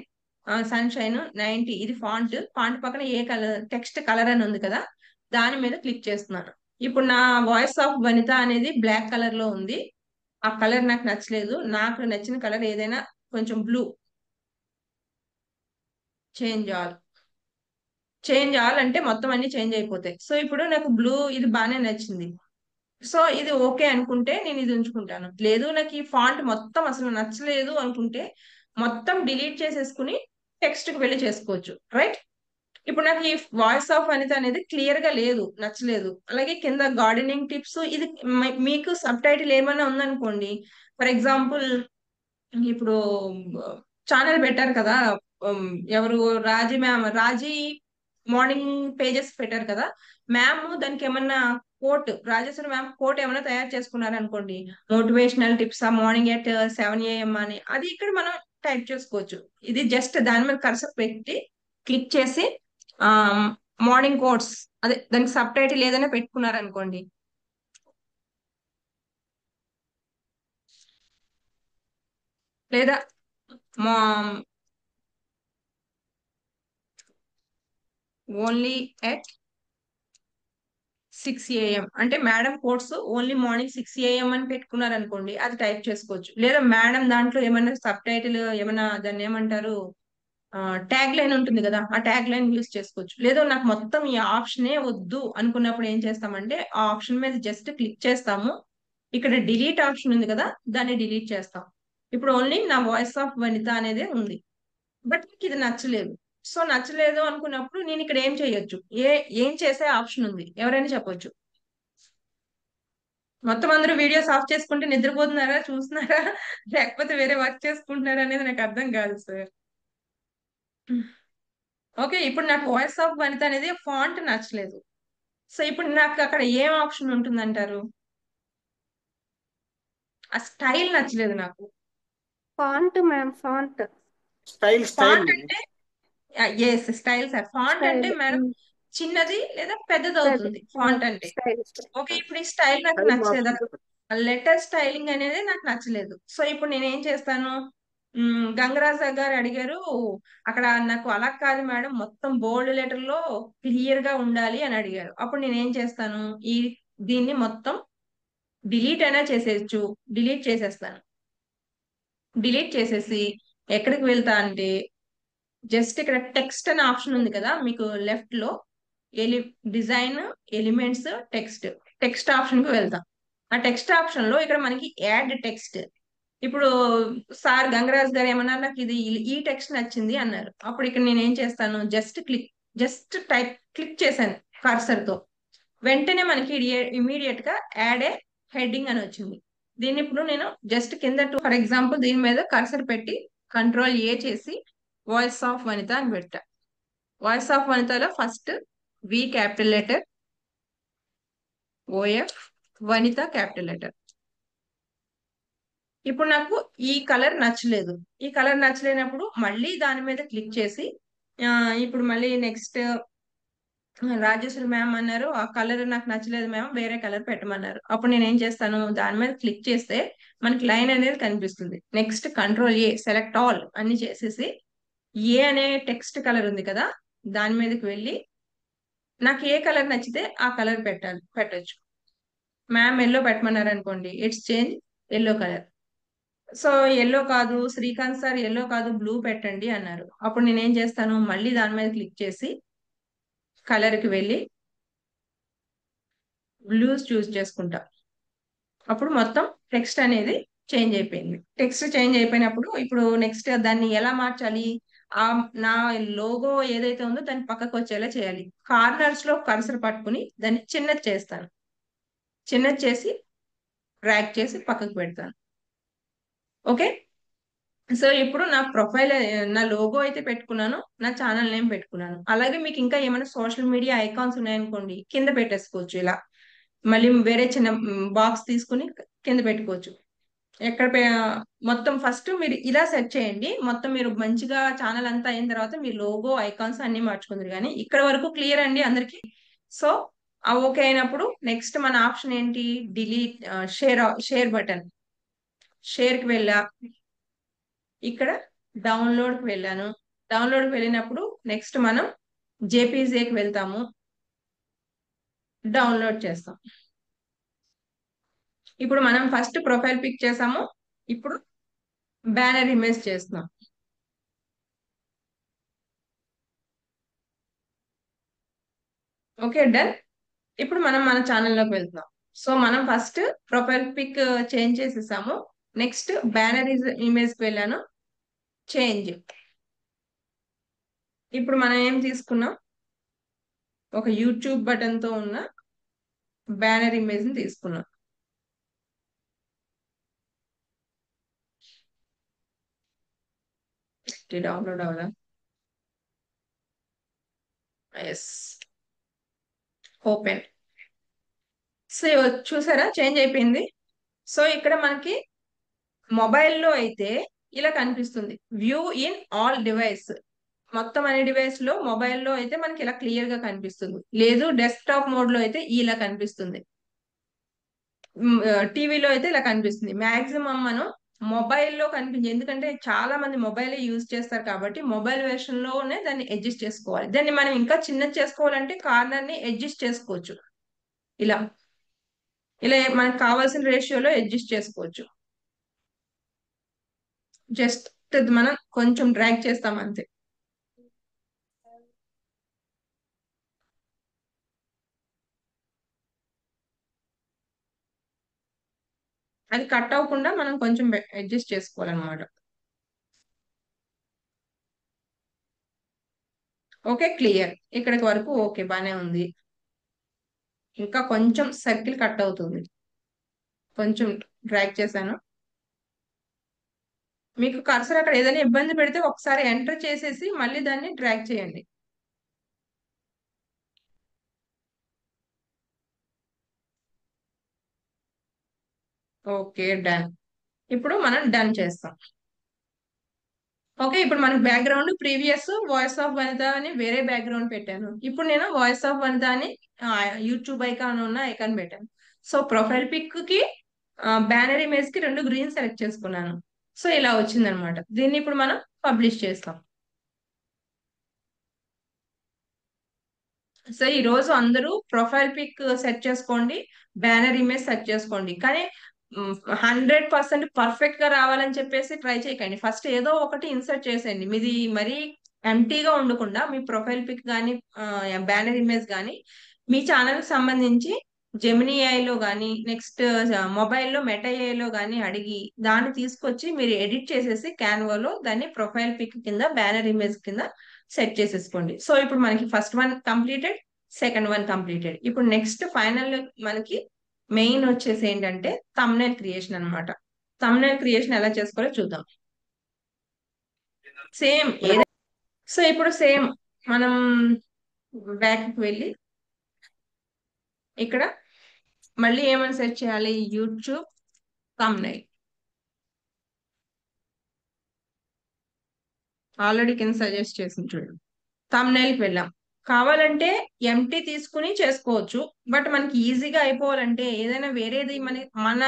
A: సన్ షైన్ 90, ఇది ఫాంట్. ఫాంట్ పక్కన ఏ కలర్ టెక్స్ట్ కలర్ అని ఉంది కదా, దాని మీద క్లిక్ చేస్తున్నాను. ఇప్పుడు నా వాయిస్ ఆఫ్ వనిత అనేది బ్లాక్ కలర్ లో ఉంది, ఆ కలర్ నాకు నచ్చలేదు. నాకు నచ్చిన కలర్ ఏదైనా కొంచెం blue, change all. Change all అంటే మొత్తం అన్ని చేంజ్ అయిపోతాయి. సో ఇప్పుడు నాకు బ్లూ ఇది బాగానే నచ్చింది. సో ఇది ఓకే అనుకుంటే నేను ఇది ఉంచుకుంటాను. లేదు నాకు ఈ ఫాంట్ మొత్తం అసలు నచ్చలేదు అనుకుంటే మొత్తం డిలీట్ చేసేసుకుని టెక్స్ట్ కి వెళ్ళి చేసుకోవచ్చు, రైట్. ఇప్పుడు నాకు ఈ వాయిస్ ఆఫ్ అనిత అనేది క్లియర్ గా లేదు, నచ్చలేదు. అలాగే కింద గార్డెనింగ్ టిప్స్, ఇది మీకు సబ్ టైటిల్ ఏమైనా ఉందనుకోండి, ఫర్ ఎగ్జాంపుల్ ఇప్పుడు ఛానల్ పెట్టారు కదా, ఎవరు, రాజీ మ్యామ్, రాజీ మార్నింగ్ పేజెస్ పెట్టారు కదా, మ్యామ్ దానికి ఏమన్నా కోట్, రాజేశ్వరి మ్యామ్ కోట్ ఏమైనా తయారు చేసుకున్నారు అనుకోండి, మోటివేషనల్ టిప్స్ ఆ మార్నింగ్ ఎట్ 7 AM అని, అది ఇక్కడ మనం టైప్ చేసుకోవచ్చు. ఇది జస్ట్ దాని మీద కర్సర్ పెట్టి క్లిక్ చేసి ఆ మార్నింగ్ కోట్స్, అదే దానికి సబ్ టైటిల్ ఏదైనా పెట్టుకున్నారు అనుకోండి, లేదా ఓన్లీ ఎట్ 6 AM అంటే madam course only morning 6 AM అని పెట్టుకున్నారు అనుకోండి, అది టైప్ చేసుకోవచ్చు. లేదా మేడం దాంట్లో ఏమైనా సబ్ టైటిల్ ఏమైనా దాన్ని ఏమంటారు, ట్యాగ్ లైన్ ఉంటుంది కదా, ఆ ట్యాగ్ లైన్ యూస్ చేసుకోవచ్చు. లేదా నాకు మొత్తం ఈ ఆప్షనే వద్దు అనుకున్నప్పుడు ఏం చేస్తామంటే ఆ ఆప్షన్ మీద జస్ట్ క్లిక్ చేస్తాము, ఇక్కడ డిలీట్ ఆప్షన్ ఉంది కదా, దాన్ని డిలీట్ చేస్తాం. ఇప్పుడు ఓన్లీ నా వాయిస్ ఆఫ్ వనిత అనేది ఉంది, బట్ మీకు ఇది నచ్చలేదు. సో నచ్చలేదు అనుకున్నప్పుడు నేను ఇక్కడ ఏం చేయొచ్చు, ఏం చేసే ఆప్షన్ ఉంది, ఎవరైనా చెప్పొచ్చు. మొత్తం అందరూ వీడియోస్ ఆఫ్ చేసుకుంటే నిద్రపోతున్నారా, చూస్తున్నారా, లేకపోతే వేరే వర్క్ చేసుకుంటున్నారా అనేది నాకు అర్థం కాదు సార్. ఓకే, ఇప్పుడు నాకు వాయిస్ ఆఫ్ వనిత అనేది ఫాంట్ నచ్చలేదు. సో ఇప్పుడు నాకు అక్కడ ఏం ఆప్షన్ ఉంటుందంటారు, ఆ స్టైల్ నచ్చలేదు నాకు.
C: Font ma'am, font
B: style style
A: font అంటే ఎస్ స్టైల్ సార్. ఫాంట్ అంటే
C: స్టైల్.
A: మేడం చిన్నది లేదా పెద్దది
C: పెద్ద
A: అవుతుంది ఫాంట్ అంటే.
C: స్టైల్.
A: ఓకే, ఇప్పుడు ఈ స్టైల్ నాకు
B: స్టైల్
A: నచ్చలేదు,
B: మాత్రం
A: లెటర్ స్టైలింగ్ అనేది నాకు నచ్చలేదు. సో ఇప్పుడు నేను ఏం చేస్తాను, గంగరాజ గారు అడిగారు, అక్కడ నాకు అలా కాదు మేడం, మొత్తం బోల్డ్ లెటర్ లో క్లియర్ గా ఉండాలి అని అడిగారు. అప్పుడు నేను ఏం చేస్తాను, దీన్ని మొత్తం డిలీట్ అయినా చేసేయచ్చు. డిలీట్ చేసేస్తాను. డిలీట్ చేసేసి ఎక్కడికి వెళ్తా అంటే, జస్ట్ ఇక్కడ టెక్స్ట్ అనే ఆప్షన్ ఉంది కదా మీకు లెఫ్ట్ లో, ఎలి design, elements, text. Text option కు వెళ్తాం. ఆ టెక్స్ట్ ఆప్షన్ లో ఇక్కడ మనకి యాడ్ టెక్స్ట్. ఇప్పుడు సార్ గంగరాజ్ గారు ఏమన్నారు, నాకు ఇది ఈ టెక్స్ట్ నచ్చింది అన్నారు. అప్పుడు ఇక్కడ నేను ఏం చేస్తాను, జస్ట్ టైప్ క్లిక్ చేశాను కర్సర్ తో, వెంటనే మనకి ఇమీడియట్ గా యాడ్ ఏ హెడ్డింగ్ అని వచ్చింది. దీన్ని ఇప్పుడు నేను జస్ట్ కింద ఫర్ ఎగ్జాంపుల్ దీని మీద కర్సర్ పెట్టి కంట్రోల్ ఏ చేసి వాయిస్ ఆఫ్ వనిత అని పెట్టా. వాయిస్ ఆఫ్ వనితలో first V capital letter, OF, Vanitha capital letter. ఇప్పుడు నాకు ఈ కలర్ నచ్చలేదు. ఈ కలర్ నచ్చలేనప్పుడు మళ్ళీ దాని మీద క్లిక్ చేసి ఇప్పుడు మళ్ళీ నెక్స్ట్ రాజేశ్వరి మ్యామ్ అన్నారు, ఆ కలర్ నాకు నచ్చలేదు మ్యామ్, వేరే కలర్ పెట్టమన్నారు. అప్పుడు నేను ఏం చేస్తాను, దాని మీద క్లిక్ చేస్తే మనకి లైన్ అనేది కనిపిస్తుంది. Next control A, select all అన్ని చేసేసి ఏ అనే టెక్స్ట్ కలర్ ఉంది కదా, దాని మీదకి వెళ్ళి నాకు ఏ కలర్ నచ్చితే ఆ కలర్ పెట్టొచ్చు. మ్యామ్ ఎల్లో పెట్టమన్నారు అనుకోండి, it's change yellow colour. So yellow కాదు శ్రీకాంత్ సార్, ఎల్లో కాదు బ్లూ పెట్టండి అన్నారు. అప్పుడు నేను ఏం చేస్తాను, మళ్ళీ దాని మీద క్లిక్ చేసి కలర్ కి వెళ్ళి బ్లూస్ చూస్ చేసుకుంటా. అప్పుడు మొత్తం టెక్స్ట్ అనేది చేంజ్ అయిపోయింది. టెక్స్ట్ చేంజ్ అయిపోయినప్పుడు ఇప్పుడు నెక్స్ట్ దాన్ని ఎలా మార్చాలి, ఆ నా లోగో ఏదైతే ఉందో దాన్ని పక్కకు వచ్చేలా చేయాలి. కార్నర్స్ లో కర్సర్ పట్టుకుని దాన్ని చిన్నది చేస్తాను. చిన్నది చేసి డ్రాగ్ చేసి పక్కకు పెడతాను. ఓకే. సో ఇప్పుడు నా ప్రొఫైల్, నా లోగో అయితే పెట్టుకున్నాను, నా ఛానల్ నేమ్ పెట్టుకున్నాను. అలాగే మీకు ఇంకా ఏమైనా సోషల్ మీడియా ఐకాన్స్ ఉన్నాయనుకోండి, కింద పెట్టేసుకోవచ్చు. ఇలా మళ్ళీ వేరే చిన్న బాక్స్ తీసుకుని కింద పెట్టుకోవచ్చు. ఎక్కడ మొత్తం ఫస్ట్ మీరు ఇలా సెట్ చేయండి. మొత్తం మీరు మంచిగా ఛానల్ అంతా అయిన తర్వాత మీ లోగో, ఐకాన్స్ అన్ని మార్చుకుందరు. కానీ ఇక్కడ వరకు క్లియర్ అండి అందరికి. సో ఆ ఓకే అయినప్పుడు నెక్స్ట్ మన ఆప్షన్ ఏంటి, డిలీట్, షేర్ బటన్. షేర్ కి వెళ్ళా, ఇక్కడ డౌన్లోడ్ కి వెళ్ళాను. డౌన్లోడ్ కి వెళ్ళినప్పుడు నెక్స్ట్ మనం జేపీజేకి వెళ్తాము, డౌన్లోడ్ చేస్తాం. ఇప్పుడు మనం ఫస్ట్ ప్రొఫైల్ పిక్ చేసాము, ఇప్పుడు బ్యానర్ ఇమేజ్ చేస్తున్నాం. Okay done. ఇప్పుడు మనం మన ఛానల్లోకి వెళ్తున్నాం. సో మనం ఫస్ట్ ప్రొఫైల్ పిక్ చేంజ్ చేసేసాము. నెక్స్ట్ బ్యానర్ ఇమేజ్ కి వెళ్ళాను, చేంజ్. ఇప్పుడు మనం ఏం తీసుకున్నాం, ఒక యూట్యూబ్ బటన్ తో ఉన్న బ్యానర్ ఇమేజ్ ని తీసుకున్నాం. డౌన్లోడ్ అవ్వదా? Yes, open. సో చూసారా చేంజ్ అయిపోయింది. సో ఇక్కడ మనకి మొబైల్లో అయితే ఇలా కనిపిస్తుంది, వ్యూ ఇన్ ఆల్ డివైస్. మొత్తం అన్ని డివైస్ లో, మొబైల్లో అయితే మనకి ఇలా క్లియర్ గా కనిపిస్తుంది. లేదు డెస్క్టాప్ మోడ్ లో అయితే ఇలా కనిపిస్తుంది. టీవీలో అయితే ఇలా కనిపిస్తుంది. మాక్సిమం మనం మొబైల్లో కనిపించే, ఎందుకంటే చాలా మంది మొబైల్ యూజ్ చేస్తారు కాబట్టి మొబైల్ వెర్షన్ లోనే దాన్ని అడ్జస్ట్ చేసుకోవాలి. దాన్ని మనం ఇంకా చిన్నది చేసుకోవాలంటే కార్నర్ ని అడ్జస్ట్ చేసుకోవచ్చు. ఇలా ఇలా మనకు కావాల్సిన రేషియోలో అడ్జస్ట్ చేసుకోవచ్చు. జస్ట్ మనం కొంచెం డ్రాగ్ చేస్తాం అంతే. అది కట్ అవ్వకుండా మనం కొంచెం అడ్జస్ట్ చేసుకోవాలన్నమాట. Okay clear. ఇక్కడికి వరకు ఓకే బానే ఉంది. ఇంకా కొంచెం సర్కిల్ కట్ అవుతుంది, కొంచెం డ్రాగ్ చేశాను. మీకు కర్సర్ అక్కడ ఏదైనా ఇబ్బంది పెడితే ఒకసారి ఎంటర్ చేసేసి మళ్ళీ దాన్ని డ్రాగ్ చేయండి. Okay done. ఇప్పుడు మనం డన్ చేస్తాం. ఓకే ఇప్పుడు మనకు background previous voice of Vanitha అని వేరే బ్యాక్గ్రౌండ్ పెట్టాను. ఇప్పుడు నేను వాయిస్ ఆఫ్ వనిత అని యూట్యూబ్ ఐకాన్ ఉన్న ఐకాన్ పెట్టాను. సో ప్రొఫైల్ పిక్ కి బ్యానర్ ఇమేజ్ కి రెండు గ్రీన్ సెలెక్ట్ చేసుకున్నాను. సో ఇలా వచ్చిందనమాట. దీన్ని ఇప్పుడు మనం పబ్లిష్ చేస్తాం. సో ఈ రోజు అందరూ ప్రొఫైల్ పిక్ సెట్ చేసుకోండి, బ్యానర్ ఇమేజ్ సెట్ చేసుకోండి, కానీ 100% పర్ఫెక్ట్ గా రావాలని చెప్పేసి ట్రై చేయకండి. ఫస్ట్ ఏదో ఒకటి ఇన్సర్ట్ చేసేయండి. మీది మరీ ఎంటీగా ఉండకుండా మీ ప్రొఫైల్ పిక్ కానీ బ్యానర్ ఇమేజ్ కానీ మీ ఛానల్ కి సంబంధించి జెమినీ ఏఐలో కానీ నెక్స్ట్ మొబైల్లో మెటా ఏఐలో కానీ అడిగి దాన్ని తీసుకొచ్చి మీరు ఎడిట్ చేసేసి క్యాన్వాలో దాన్ని ప్రొఫైల్ పిక్ కింద బ్యానర్ ఇమేజ్ కింద సెట్ చేసేసుకోండి. సో ఇప్పుడు మనకి first one completed, second one completed. ఇప్పుడు నెక్స్ట్ ఫైనల్ మనకి మెయిన్ వచ్చేసి ఏంటంటే థంబ్నెయిల్ క్రియేషన్ అన్నమాట. థంబ్నెయిల్ క్రియేషన్ ఎలా చేసుకోవాలో చూద్దాం. సేమ్ ఏదైతే, సో ఇప్పుడు సేమ్ మనం బ్యాక్ కి వెళ్ళి ఇక్కడ మళ్ళీ ఏమని సెర్చ్ చేయాలి, యూట్యూబ్ థంబ్నెయిల్. ఆల్రెడీ కింద సజెస్ట్ చేసింది చూడండి. థంబ్నెయిల్ కి వెళ్ళాం. కావాలంటే ఎంటీ తీసుకుని చేసుకోవచ్చు, బట్ మనకి ఈజీగా అయిపోవాలంటే ఏదైనా వేరేది మన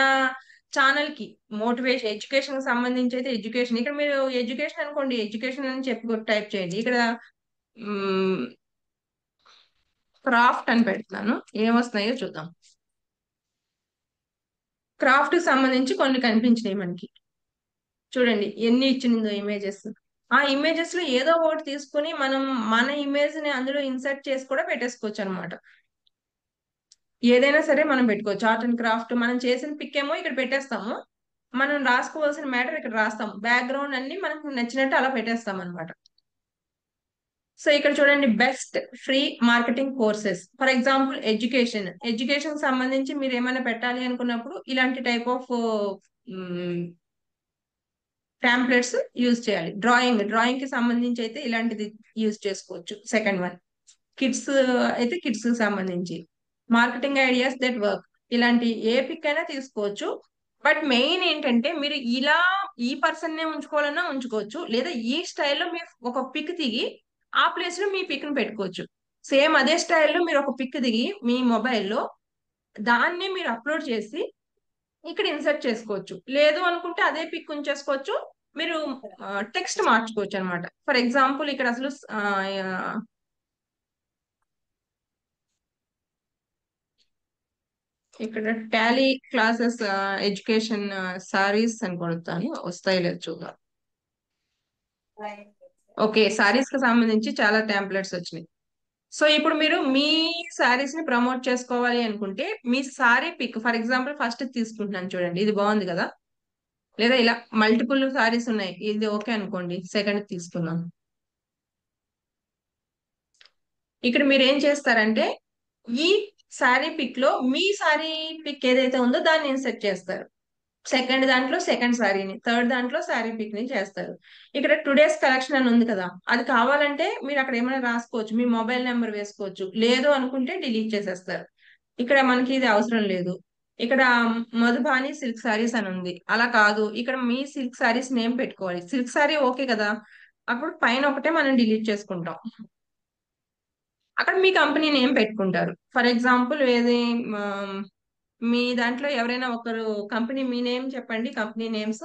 A: ఛానల్ కి మోటివేషన్ ఎడ్యుకేషన్ కి సంబంధించి అయితే ఎడ్యుకేషన్, ఇక్కడ మీరు ఎడ్యుకేషన్ అనుకోండి, ఎడ్యుకేషన్ అని చెప్పి టైప్ చేయండి. ఇక్కడ క్రాఫ్ట్ అని పెడుతున్నాను, ఏమొస్తున్నాయో చూద్దాం. క్రాఫ్ట్ కి సంబంధించి కొన్ని కనిపించినాయి మనకి. చూడండి ఎన్ని ఇచ్చిందో ఇమేజెస్. ఆ ఇమేజెస్ లో ఏదో ఒకటి తీసుకుని మనం మన ఇమేజ్ ని అందులో ఇన్సర్ట్ చేసి కూడా పెట్టేసుకోవచ్చు అనమాట. ఏదైనా సరే మనం పెట్టుకోవచ్చు. ఆర్ట్ అండ్ క్రాఫ్ట్ మనం చేసిన పిక్ ఏమో ఇక్కడ పెట్టేస్తాము, మనం రాసుకోవాల్సిన మ్యాటర్ ఇక్కడ రాస్తాం, బ్యాక్గ్రౌండ్ అన్ని మనకు నచ్చినట్టు అలా పెట్టేస్తాం అనమాట. సో ఇక్కడ చూడండి, best free marketing courses, for example education సంబంధించి మీరు ఏమైనా పెట్టాలి అనుకున్నప్పుడు ఇలాంటి టైప్ ఆఫ్ పాంప్లెట్స్ యూజ్ చేయాలి. డ్రాయింగ్ కి సంబంధించి అయితే ఇలాంటిది యూజ్ చేసుకోవచ్చు. సెకండ్ వన్ కిడ్స్ అయితే కిడ్స్ కి సంబంధించి మార్కెటింగ్ ఐడియాస్ దట్ వర్క్, ఇలాంటి ఏ పిక్ అయినా తీసుకోవచ్చు. బట్ మెయిన్ ఏంటంటే మీరు ఇలా ఈ పర్సన్ నే ఉంచుకోవాలన్నా ఉంచుకోవచ్చు, లేదా ఈ స్టైల్లో మీరు ఒక పిక్ దిగి ఆ ప్లేస్ లో మీ పిక్ ని పెట్టుకోవచ్చు. సేమ్ అదే స్టైల్లో మీరు ఒక పిక్ దిగి మీ మొబైల్లో దాన్ని మీరు అప్లోడ్ చేసి ఇక్కడ ఇన్సర్ట్ చేసుకోవచ్చు. లేదు అనుకుంటే అదే పిక్ ఉంచేసుకోవచ్చు, మీరు టెక్స్ట్ మార్చుకోవచ్చు అనమాట. ఫర్ ఎగ్జాంపుల్ ఇక్కడ అసలు ఇక్కడ టాలీ క్లాసెస్ ఎడ్యుకేషన్ సారీస్ అని కొడతాను, వస్తాయి లేదు చూద్దాం. ఓకే, సారీస్ కి సంబంధించి చాలా టెంప్లెట్స్ వచ్చినాయి. సో ఇప్పుడు మీరు మీ సారీస్ ని ప్రమోట్ చేసుకోవాలి అనుకుంటే మీ sorry pic, for example first తీసుకుంటున్నాను చూడండి, ఇది బాగుంది కదా, లేదా ఇలా మల్టిపుల్ సారీస్ ఉన్నాయి, ఇది ఓకే అనుకోండి, సెకండ్ తీసుకుందాం. ఇక్కడ మీరు ఏం చేస్తారంటే ఈ శారీ పిక్ లో మీ శారీ పిక్ ఏదైతే ఉందో దాన్ని ఇన్సెట్ చేస్తారు. సెకండ్ దాంట్లో సెకండ్ శారీని, థర్డ్ దాంట్లో శారీ పిక్ ని చేస్తారు. ఇక్కడ టుడేస్ కలెక్షన్ అని ఉంది కదా, అది కావాలంటే మీరు అక్కడ ఏమైనా రాసుకోవచ్చు, మీ మొబైల్ నెంబర్ వేసుకోవచ్చు, లేదు అనుకుంటే డిలీట్ చేసేస్తారు. ఇక్కడ మనకి ఇది అవసరం లేదు. ఇక్కడ మధుబాని సిల్క్ సారీస్ అని ఉంది, అలా కాదు, ఇక్కడ మీ సిల్క్ సారీస్ నేమ్ పెట్టుకోవాలి. సిల్క్ సారీ ఓకే కదా, అప్పుడు పైన ఒకటే మనం డిలీట్ చేసుకుంటాం, అక్కడ మీ కంపెనీ నేమ్ పెట్టుకుంటారు. ఫర్ ఎగ్జాంపుల్ ఏది మీ దాంట్లో ఎవరైనా ఒకరు కంపెనీ మీ నేమ్ చెప్పండి, కంపెనీ నేమ్స్.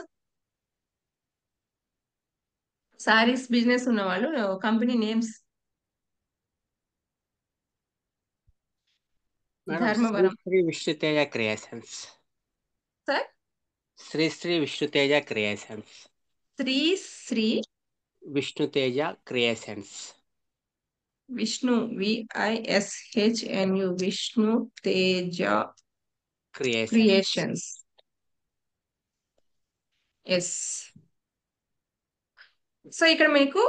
A: సారీస్ బిజినెస్ ఉన్న వాళ్ళు company names.
B: Madam
A: Dharmavaram
B: Shri Vishnuteja creations.
A: Sir,
B: Shri Vishnuteja creations.
A: Shri
B: Vishnuteja creations.
A: Vishnu VISHNU Vishnu Teja creations. Yes. So ఇక్కడ మీకు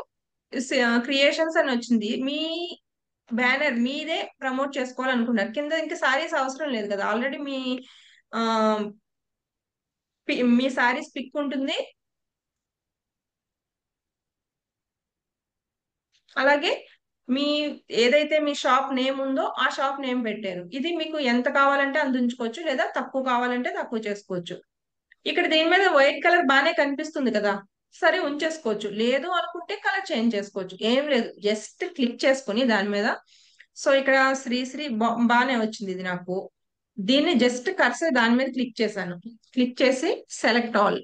A: క్రియేషన్స్ అని వచ్చింది. మీ బ్యానర్ మీదే ప్రమోట్ చేసుకోవాలనుకున్నారు, కింద ఇంకా సారీస్ అవసరం లేదు కదా, ఆల్రెడీ ఆ, మీ సారీస్ పిక్ ఉంటుంది, అలాగే మీ ఏదైతే మీ షాప్ నేమ్ ఉందో ఆ షాప్ నేమ్ పెట్టారు. ఇది మీకు ఎంత కావాలంటే అంత ఉంచుకోవచ్చు, లేదా తక్కువ కావాలంటే తక్కువ చేసుకోవచ్చు. ఇక్కడ దీని మీద వైట్ కలర్ బాగానే కనిపిస్తుంది కదా, సరే ఉంచేసుకోవచ్చు, లేదు అనుకుంటే కలర్ చేంజ్ చేసుకోవచ్చు, ఏం లేదు, జస్ట్ క్లిక్ చేసుకుని దాని మీద. సో ఇక్కడ శ్రీ బాగానే వచ్చింది ఇది నాకు, దీన్ని జస్ట్ కర్సర్ దాని మీద క్లిక్ చేశాను, క్లిక్ చేసి సెలెక్ట్ ఆల్.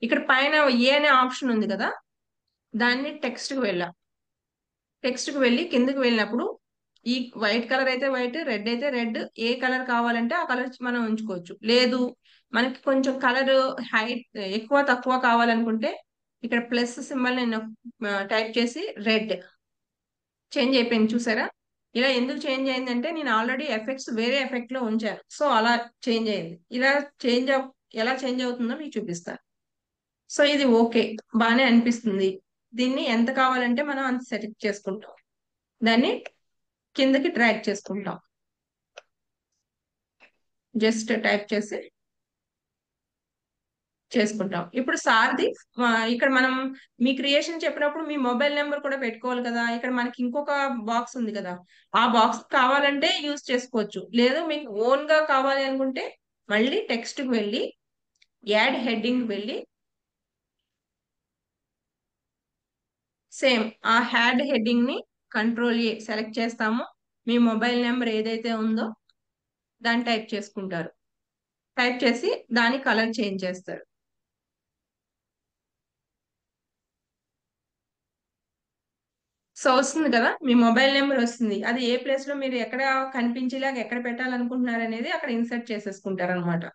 A: ఇక్కడ పైన ఏ అనే ఆప్షన్ ఉంది కదా, దాన్ని టెక్స్ట్ కు వెళ్ళా. టెక్స్ట్ కు వెళ్ళి కిందకి వెళ్ళినప్పుడు ఈ వైట్ కలర్ అయితే వైట్, రెడ్ అయితే రెడ్, ఏ కలర్ కావాలంటే ఆ కలర్ మనం ఉంచుకోవచ్చు. లేదు మనకి కొంచెం కలర్ హైట్ ఎక్కువ తక్కువ కావాలనుకుంటే ఇక్కడ ప్లస్ సింబల్ నేను టైప్ చేసి రెడ్ చేంజ్ అయిపోయింది. చూసారా? ఇలా ఎందుకు చేంజ్ అయిందంటే నేను ఆల్రెడీ ఎఫెక్ట్స్ వేరే ఎఫెక్ట్ లో ఉంచాను, సో అలా చేంజ్ అయింది. ఇలా చేంజ్ ఎలా చేంజ్ అవుతుందో మీకు చూపిస్తాను. సో ఇది ఓకే, బాగానే అనిపిస్తుంది. దీన్ని ఎంత కావాలంటే మనం అంత సెలెక్ట్ చేసుకుంటాం, దాన్ని కిందకి డ్రాగ్ చేసుకుంటాం. జస్ట్ టైప్ చేసి చేసుకుంటాం. ఇప్పుడు సార్ది ఇక్కడ మనం మీ క్రియేషన్ చెప్పినప్పుడు మీ మొబైల్ నెంబర్ కూడా పెట్టుకోవాలి కదా. ఇక్కడ మనకి ఇంకొక బాక్స్ ఉంది కదా, ఆ బాక్స్ కావాలంటే యూజ్ చేసుకోవచ్చు. లేదు మీకు ఓన్ గా కావాలి అనుకుంటే మళ్ళీ టెక్స్ట్ కి వెళ్ళి యాడ్ హెడ్డింగ్ వెళ్ళి సేమ్ ఆ హ్యాడ్ హెడ్డింగ్ ని కంట్రోల్ సెలెక్ట్ చేస్తాము. మీ మొబైల్ నెంబర్ ఏదైతే ఉందో దాన్ని టైప్ చేసుకుంటారు. టైప్ చేసి దాని కలర్ చేంజ్ చేస్తారు. సో వస్తుంది కదా, మీ మొబైల్ నెంబర్ వస్తుంది. అది ఏ ప్లేస్ లో మీరు ఎక్కడ కనిపించేలాగా ఎక్కడ పెట్టాలనుకుంటున్నారు అనేది అక్కడ ఇన్సర్ట్ చేసేసుకుంటారు అనమాట.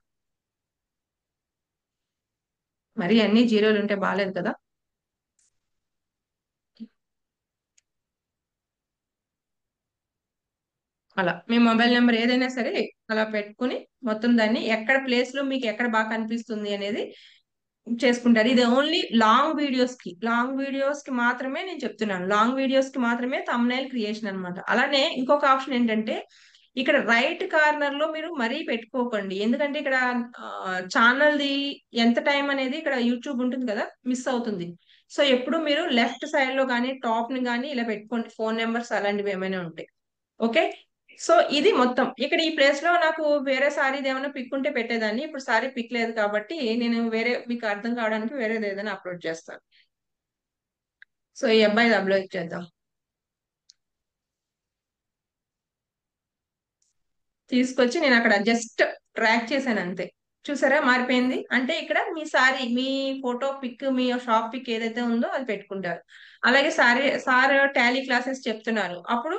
A: మరి అన్ని జీరోలు ఉంటే బాగాలేదు కదా. అలా మీ మొబైల్ నెంబర్ ఏదైనా సరే అలా పెట్టుకుని మొత్తం దాన్ని ఎక్కడ ప్లేస్ లో మీకు ఎక్కడ బాగా కనిపిస్తుంది అనేది చేసుకుంటారు. ఇది ఓన్లీ లాంగ్ వీడియోస్ కి మాత్రమే నేను చెప్తున్నాను. లాంగ్ వీడియోస్ కి మాత్రమే థంబ్నెయిల్ క్రియేషన్ అన్నమాట. అలానే ఇంకొక ఆప్షన్ ఏంటంటే ఇక్కడ రైట్ కార్నర్ లో మీరు మరీ పెట్టుకోకండి, ఎందుకంటే ఇక్కడ ఛానల్ది ఎంత టైం అనేది ఇక్కడ యూట్యూబ్ ఉంటుంది కదా, మిస్ అవుతుంది. సో ఎప్పుడు మీరు లెఫ్ట్ సైడ్ లో కానీ టాప్ ని కానీ ఇలా పెట్టుకోండి, ఫోన్ నెంబర్స్ అలాంటివి ఏమైనా ఉంటాయి. ఓకే. సో ఇది మొత్తం. ఇక్కడ ఈ ప్లేస్ లో నాకు వేరే సారీది ఏమైనా పిక్ ఉంటే పెట్టేదాన్ని. ఇప్పుడు సారీ పిక్ లేదు కాబట్టి నేను వేరే మీకు అర్థం కావడానికి వేరేది ఏదైనా అప్లోడ్ చేస్తాను. సో ఈ అబ్బాయిది అప్లోడ్ చేద్దాం. తీసుకొచ్చి నేను అక్కడ జస్ట్ ట్రాక్ చేశాను అంతే. చూసారా మారిపోయింది. అంటే ఇక్కడ మీ సారీ మీ ఫోటో పిక్ మీ షాప్ పిక్ ఏదైతే ఉందో అది పెట్టుకుంటారు. అలాగే సార్ టాలీ క్లాసెస్ చెప్తున్నారు, అప్పుడు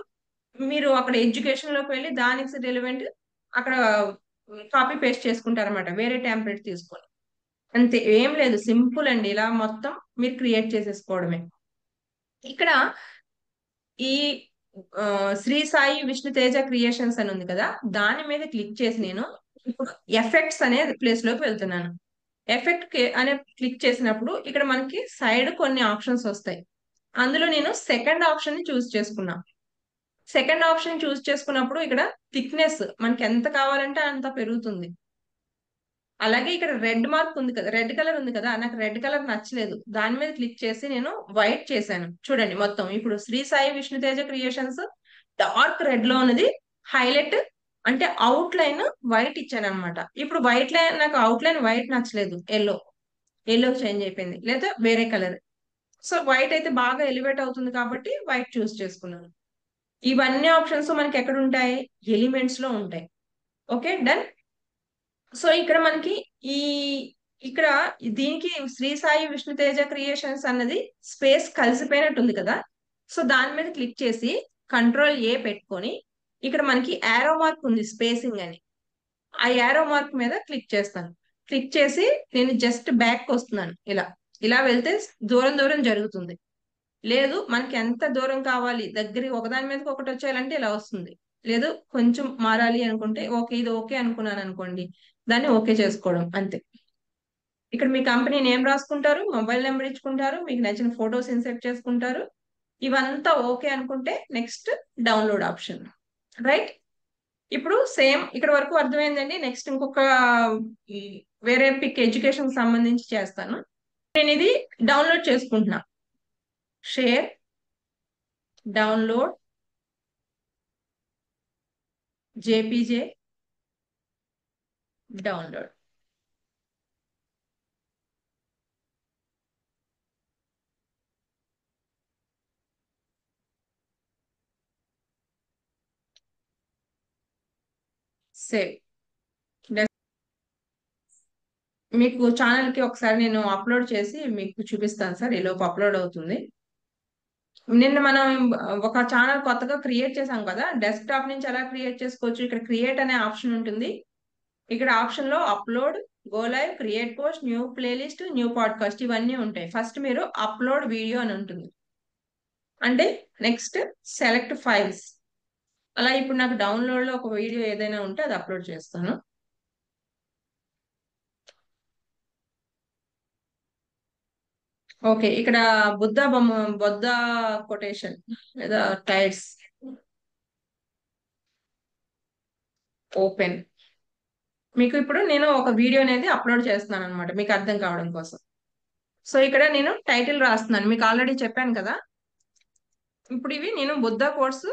A: మీరు అక్కడ ఎడ్యుకేషన్ లోకి వెళ్ళి దానికి రిలవెంట్ అక్కడ కాపీ పేస్ట్ చేసుకుంటారు అనమాట, వేరే టెంప్లెట్ తీసుకొని. అంతే, ఏం లేదు, సింపుల్ అండి. ఇలా మొత్తం మీరు క్రియేట్ చేసేసుకోవడమే. ఇక్కడ ఈ శ్రీ సాయి విష్ణు తేజ క్రియేషన్స్ అని ఉంది కదా, దాని మీద క్లిక్ చేసి నేను ఇప్పుడు ఎఫెక్ట్స్ అనే ప్లేస్ లోకి వెళ్తున్నాను. ఎఫెక్ట్ అనే క్లిక్ చేసినప్పుడు ఇక్కడ మనకి సైడ్ కొన్ని ఆప్షన్స్ వస్తాయి. అందులో నేను సెకండ్ ఆప్షన్ ని చూస్ చేసుకున్నా. సెకండ్ ఆప్షన్ చూస్ చేసుకున్నప్పుడు ఇక్కడ థిక్నెస్ మనకి ఎంత కావాలంటే అంత పెరుగుతుంది. అలాగే ఇక్కడ రెడ్ మార్క్ ఉంది కదా, రెడ్ కలర్ ఉంది కదా, నాకు రెడ్ కలర్ నచ్చలేదు. దాని మీద క్లిక్ చేసి నేను వైట్ చేశాను. చూడండి మొత్తం ఇప్పుడు Shri Sai Vishnuteja creations dark red లో ఉన్నది హైలైట్ అంటే అవుట్ లైన్ వైట్ ఇచ్చాను అనమాట. ఇప్పుడు వైట్ లైన్ నాకు అవుట్ లైన్ వైట్ నచ్చలేదు, ఎల్లో చేంజ్ అయిపోయింది, లేదా వేరే కలర్. సో వైట్ అయితే బాగా ఎలివేట్ అవుతుంది కాబట్టి వైట్ చూస్ చేసుకున్నాను. ఇవన్నీ ఆప్షన్స్ మనకి ఎక్కడ ఉంటాయి? ఎలిమెంట్స్ లో ఉంటాయి. Okay done. సో ఇక్కడ మనకి ఈ ఇక్కడ దీనికి శ్రీ సాయి విష్ణుతేజ క్రియేషన్స్ అన్నది స్పేస్ కలిసిపోయినట్టు ఉంది కదా. సో దాని మీద క్లిక్ చేసి కంట్రోల్ పెట్టుకొని ఇక్కడ మనకి యారో మార్క్ ఉంది స్పేసింగ్ అని, ఆ యారో మార్క్ మీద క్లిక్ చేస్తాను. క్లిక్ చేసి నేను జస్ట్ బ్యాక్ వస్తున్నాను. ఇలా ఇలా వెళ్తే దూరం దూరం జరుగుతుంది. లేదు మనకి ఎంత దూరం కావాలి దగ్గరికి ఒకదాని మీదకి ఒకటి వచ్చేయాలంటే ఇలా వస్తుంది. లేదు కొంచెం మారాలి అనుకుంటే ఓకే, ఇది ఓకే అనుకున్నాను అనుకోండి, దాన్ని ఓకే చేసుకోవడం అంతే. ఇక్కడ మీ కంపెనీ నేమ్ రాసుకుంటారు, మొబైల్ నెంబర్ ఇచ్చుకుంటారు, మీకు నచ్చిన ఫొటోస్ ఇన్సర్ట్ చేసుకుంటారు. ఇవంతా ఓకే అనుకుంటే నెక్స్ట్ డౌన్లోడ్ ఆప్షన్. రైట్. ఇప్పుడు సేమ్ ఇక్కడ వరకు అర్థమైందండి. నెక్స్ట్ ఇంకొక ఈ వేరే పిక్ ఎడ్యుకేషన్ సంబంధించి చేస్తాను. నేను ఇది డౌన్లోడ్ చేసుకుంటున్నా. Share, download, JPG, download. Save. మీకు ఛానల్ కి ఒకసారి నేను అప్లోడ్ చేసి మీకు చూపిస్తాను సార్. ఈలోపు అప్లోడ్ అవుతుంది. నిన్న మనం ఒక ఛానల్ కొత్తగా క్రియేట్ చేసాం కదా, డెస్క్టాప్ నుంచి ఎలా క్రియేట్ చేసుకోవచ్చు. ఇక్కడ క్రియేట్ అనే ఆప్షన్ ఉంటుంది. ఇక్కడ ఆప్షన్ లో upload, go live, create post, new playlist, new podcast ఇవన్నీ ఉంటాయి. ఫస్ట్ మీరు అప్లోడ్ వీడియో అని ఉంటుంది. అంటే నెక్స్ట్ సెలెక్ట్ ఫైల్స్. అలా ఇప్పుడు నాకు డౌన్లోడ్ లో ఒక వీడియో ఏదైనా ఉంటే అది అప్లోడ్ చేస్తాను. ఓకే, ఇక్కడ బుద్ధ కొటేషన్ లేదా టైర్స్ ఓపెన్. మీకు ఇప్పుడు నేను ఒక వీడియో అనేది అప్లోడ్ చేస్తున్నాను అనమాట, మీకు అర్థం కావడం కోసం. సో ఇక్కడ నేను టైటిల్ రాస్తున్నాను, మీకు ఆల్రెడీ చెప్పాను కదా. ఇప్పుడు ఇవి నేను బుద్ధ కోట్స్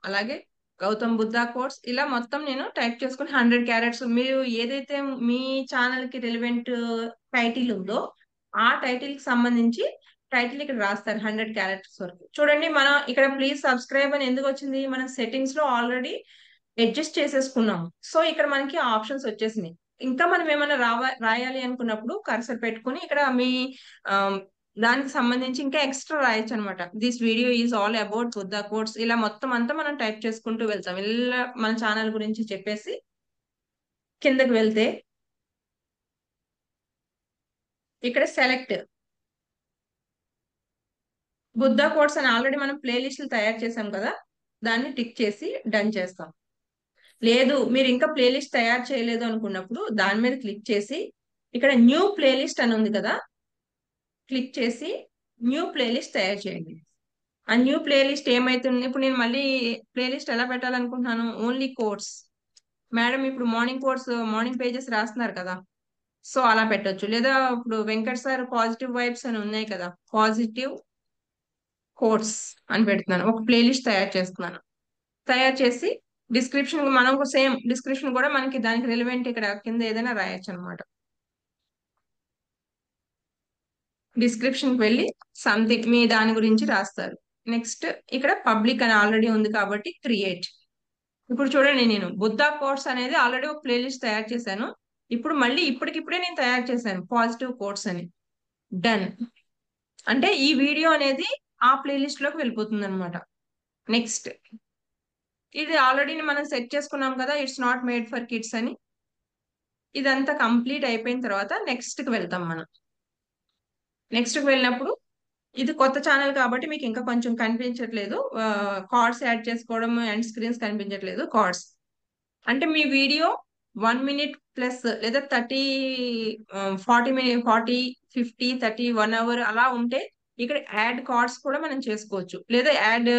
A: అలాగే గౌతమ్ బుద్ధ కోట్స్ ఇలా మొత్తం నేను టైప్ చేసుకుని 100 క్యారెట్స్, మీరు ఏదైతే మీ ఛానల్ కి రిలవెంట్ టైటిల్ ఉందో ఆ టైటిల్ కి సంబంధించి టైటిల్ ఇక్కడ రాస్తారు 100 క్యారెక్టర్స్ వరకు. చూడండి, మనం ఇక్కడ ప్లీజ్ సబ్స్క్రైబ్ అని ఎందుకు వచ్చింది, మనం సెట్టింగ్స్ లో ఆల్రెడీ అడ్జస్ట్ చేసేసుకున్నాము. సో ఇక్కడ మనకి ఆప్షన్స్ వచ్చేసినాయి. ఇంకా మనం ఏమైనా రాయాలి అనుకున్నప్పుడు కర్సర్ పెట్టుకుని ఇక్కడ మీ దానికి సంబంధించి ఇంకా ఎక్స్ట్రా రాయొచ్చు అనమాట. This video is all about Buddha quotes ఇలా మొత్తం అంతా మనం టైప్ చేసుకుంటూ వెళ్తాం. ఇలా మన ఛానల్ గురించి చెప్పేసి కిందకి వెళ్తే ఇక్కడ సెలెక్ట్ బుద్ధ కోట్స్ అని ఆల్రెడీ మనం ప్లేలిస్టులు తయారు చేసాం కదా, దాన్ని టిక్ చేసి డన్ చేస్తాం. లేదు మీరు ఇంకా ప్లేలిస్ట్ తయారు చేయలేదు అనుకున్నప్పుడు దాని మీద క్లిక్ చేసి ఇక్కడ న్యూ ప్లేలిస్ట్ అని ఉంది కదా, క్లిక్ చేసి న్యూ ప్లేలిస్ట్ తయారు చేయండి. ఆ న్యూ ప్లేలిస్ట్ ఏమైతుంది, ఇప్పుడు నేను మళ్ళీ ప్లేలిస్ట్ ఎలా పెట్టాలనుకుంటున్నాను, ఓన్లీ కోట్స్. మేడం ఇప్పుడు మార్నింగ్ పేజెస్ రాస్తున్నారు కదా, సో అలా పెట్టొచ్చు. లేదా ఇప్పుడు వెంకట్ సార్ పాజిటివ్ వైబ్స్ అని ఉన్నాయి కదా, పాజిటివ్ కోట్స్ అని పెడుతున్నాను. ఒక ప్లేలిస్ట్ తయారు చేస్తున్నాను. తయారు చేసి డిస్క్రిప్షన్ మనం సేమ్ డిస్క్రిప్షన్ కూడా మనకి దానికి రిలవెంట్ ఇక్కడ కింద ఏదైనా రాయొచ్చు అనమాట. డిస్క్రిప్షన్ కి వెళ్ళి సంథింగ్ మీ దాని గురించి రాస్తారు. నెక్స్ట్ ఇక్కడ పబ్లిక్ అని ఆల్రెడీ ఉంది కాబట్టి క్రియేట్. ఇప్పుడు చూడండి, నేను బుద్ధ కోట్స్ అనేది ఆల్రెడీ ఒక ప్లేలిస్ట్ తయారు చేశాను. ఇప్పుడు మళ్ళీ ఇప్పటికిప్పుడే నేను తయారు చేశాను పాజిటివ్ కోట్స్ అని. డన్ అంటే ఈ వీడియో అనేది ఆ ప్లేలిస్ట్ లోకి వెళ్ళిపోతుంది అనమాట. నెక్స్ట్ ఇది ఆల్రెడీ మనం సెట్ చేసుకున్నాం కదా, it's not made for kids అని. ఇదంతా కంప్లీట్ అయిపోయిన తర్వాత నెక్స్ట్ కి వెళ్తాం మనం. నెక్స్ట్ కి వెళ్ళినప్పుడు ఇది కొత్త ఛానల్ కాబట్టి మీకు ఇంకా కొంచెం కనిపించట్లేదు, కార్డ్స్ యాడ్ చేసుకోవడం అండ్ స్క్రీన్స్ కనిపించట్లేదు. కార్డ్స్ అంటే మీ వీడియో 1 minute ప్లస్ లేదా 40 మినిట్ 40 50 30 1 hour అలా ఉంటే ఇక్కడ యాడ్ కార్డ్స్ కూడా మనం చేసుకోవచ్చు, లేదా యాడ్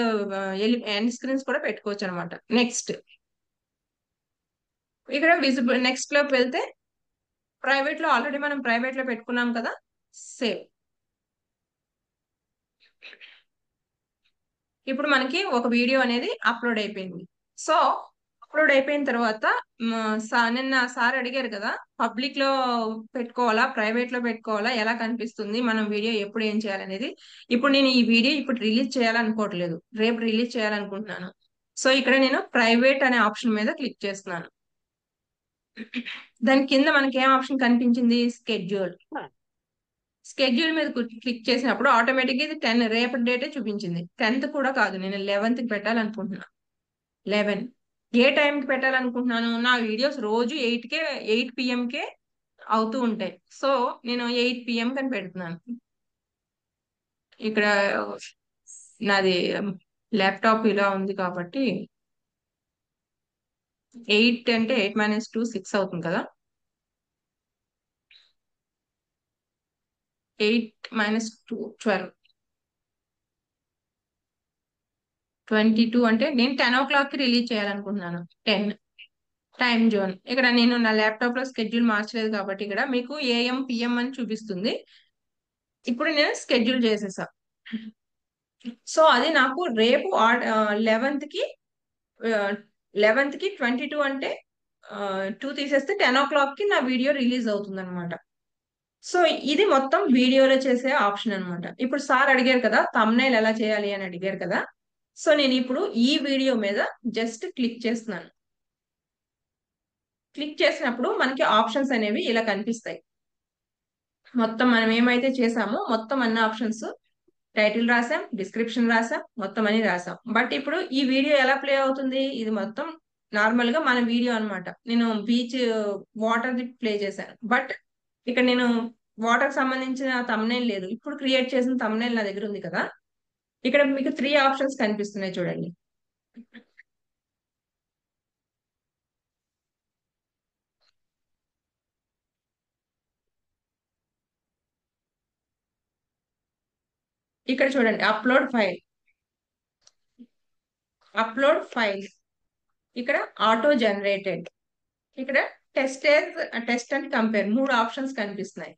A: ఎండ్ స్క్రీన్స్ కూడా పెట్టుకోవచ్చు అనమాట. నెక్స్ట్ ఇక్కడ విజిబుల్ నెక్స్ట్ లోకి వెళ్తే ప్రైవేట్ లో ఆల్రెడీ మనం ప్రైవేట్ లో పెట్టుకున్నాం కదా, సేవ్. ఇప్పుడు మనకి ఒక వీడియో అనేది అప్లోడ్ అయిపోయింది. సో అప్లోడ్ అయిపోయిన తర్వాత నిన్న సార్ అడిగారు కదా, పబ్లిక్ లో పెట్టుకోవాలా ప్రైవేట్ లో పెట్టుకోవాలా, ఎలా కనిపిస్తుంది మనం వీడియో ఎప్పుడు ఏం చేయాలనేది. ఇప్పుడు నేను ఈ వీడియో ఇప్పుడు రిలీజ్ చేయాలనుకోవట్లేదు, రేపు రిలీజ్ చేయాలనుకుంటున్నాను. సో ఇక్కడ నేను ప్రైవేట్ అనే ఆప్షన్ మీద క్లిక్ చేస్తున్నాను. దాని కింద మనకి ఏం ఆప్షన్ కనిపించింది, స్కెడ్యూల్ మీద క్లిక్ చేసినప్పుడు ఆటోమేటిక్ గా ఇది 10 రేపటి డేటే చూపించింది. 10th కూడా కాదు, నేను 11th కి పెట్టాలనుకుంటున్నాను. 11 ఏ టైంకి పెట్టాలనుకుంటున్నాను, నా వీడియోస్ రోజు 8 PM కే అవుతూ ఉంటాయి. సో నేను 8 PM కని పెడుతున్నాను. ఇక్కడ నాది ల్యాప్టాప్ ఇలా ఉంది కాబట్టి 8 అంటే 8 - 2 6 అవుతుంది కదా, 8 - 2 12 22 అంటే నేను 10 o'clock కి రిలీజ్ చేయాలనుకుంటున్నాను. 10 టైం జోన్. ఇక్కడ నేను నా ల్యాప్టాప్ లో స్కెడ్యూల్ మార్చలేదు కాబట్టి ఇక్కడ మీకు AM PM అని చూపిస్తుంది. ఇప్పుడు నేను స్కెడ్యూల్ చేసేసా. సో అది నాకు రేపు 11th కి 22 అంటే 2 తీసేస్తే 10 o'clock కి నా వీడియో రిలీజ్ అవుతుంది అనమాట. సో ఇది మొత్తం వీడియోలో చేసే ఆప్షన్ అనమాట. ఇప్పుడు సార్ అడిగారు కదా థంబ్నైల్ ఎలా చేయాలి అని అడిగారు కదా, సో నేను ఇప్పుడు ఈ వీడియో మీద జస్ట్ క్లిక్ చేస్తున్నాను. క్లిక్ చేసినప్పుడు మనకి ఆప్షన్స్ అనేవి ఇలా కనిపిస్తాయి. మొత్తం మనం ఏమైతే చేసామో మొత్తం అన్ని ఆప్షన్స్, టైటిల్ రాసాం, డిస్క్రిప్షన్ రాసాం, మొత్తం అని రాసాం. బట్ ఇప్పుడు ఈ వీడియో ఎలా ప్లే అవుతుంది? ఇది మొత్తం నార్మల్ గా మన వీడియో అన్నమాట. నేను బీచ్ వాటర్ ది ప్లే చేశాను. బట్ ఇక్కడ నేను వాటర్ సంబంధించిన thumbnail లేదు. ఇప్పుడు క్రియేట్ చేసిన thumbnail నా దగ్గర ఉంది కదా. ఇక్కడ మీకు 3 ఆప్షన్స్ కనిపిస్తున్నాయి చూడండి. ఇక్కడ చూడండి, అప్లోడ్ ఫైల్, ఇక్కడ ఆటో జనరేటెడ్, ఇక్కడ టెస్ట్ అండ్ కంపేర్, 3 ఆప్షన్స్ కనిపిస్తున్నాయి.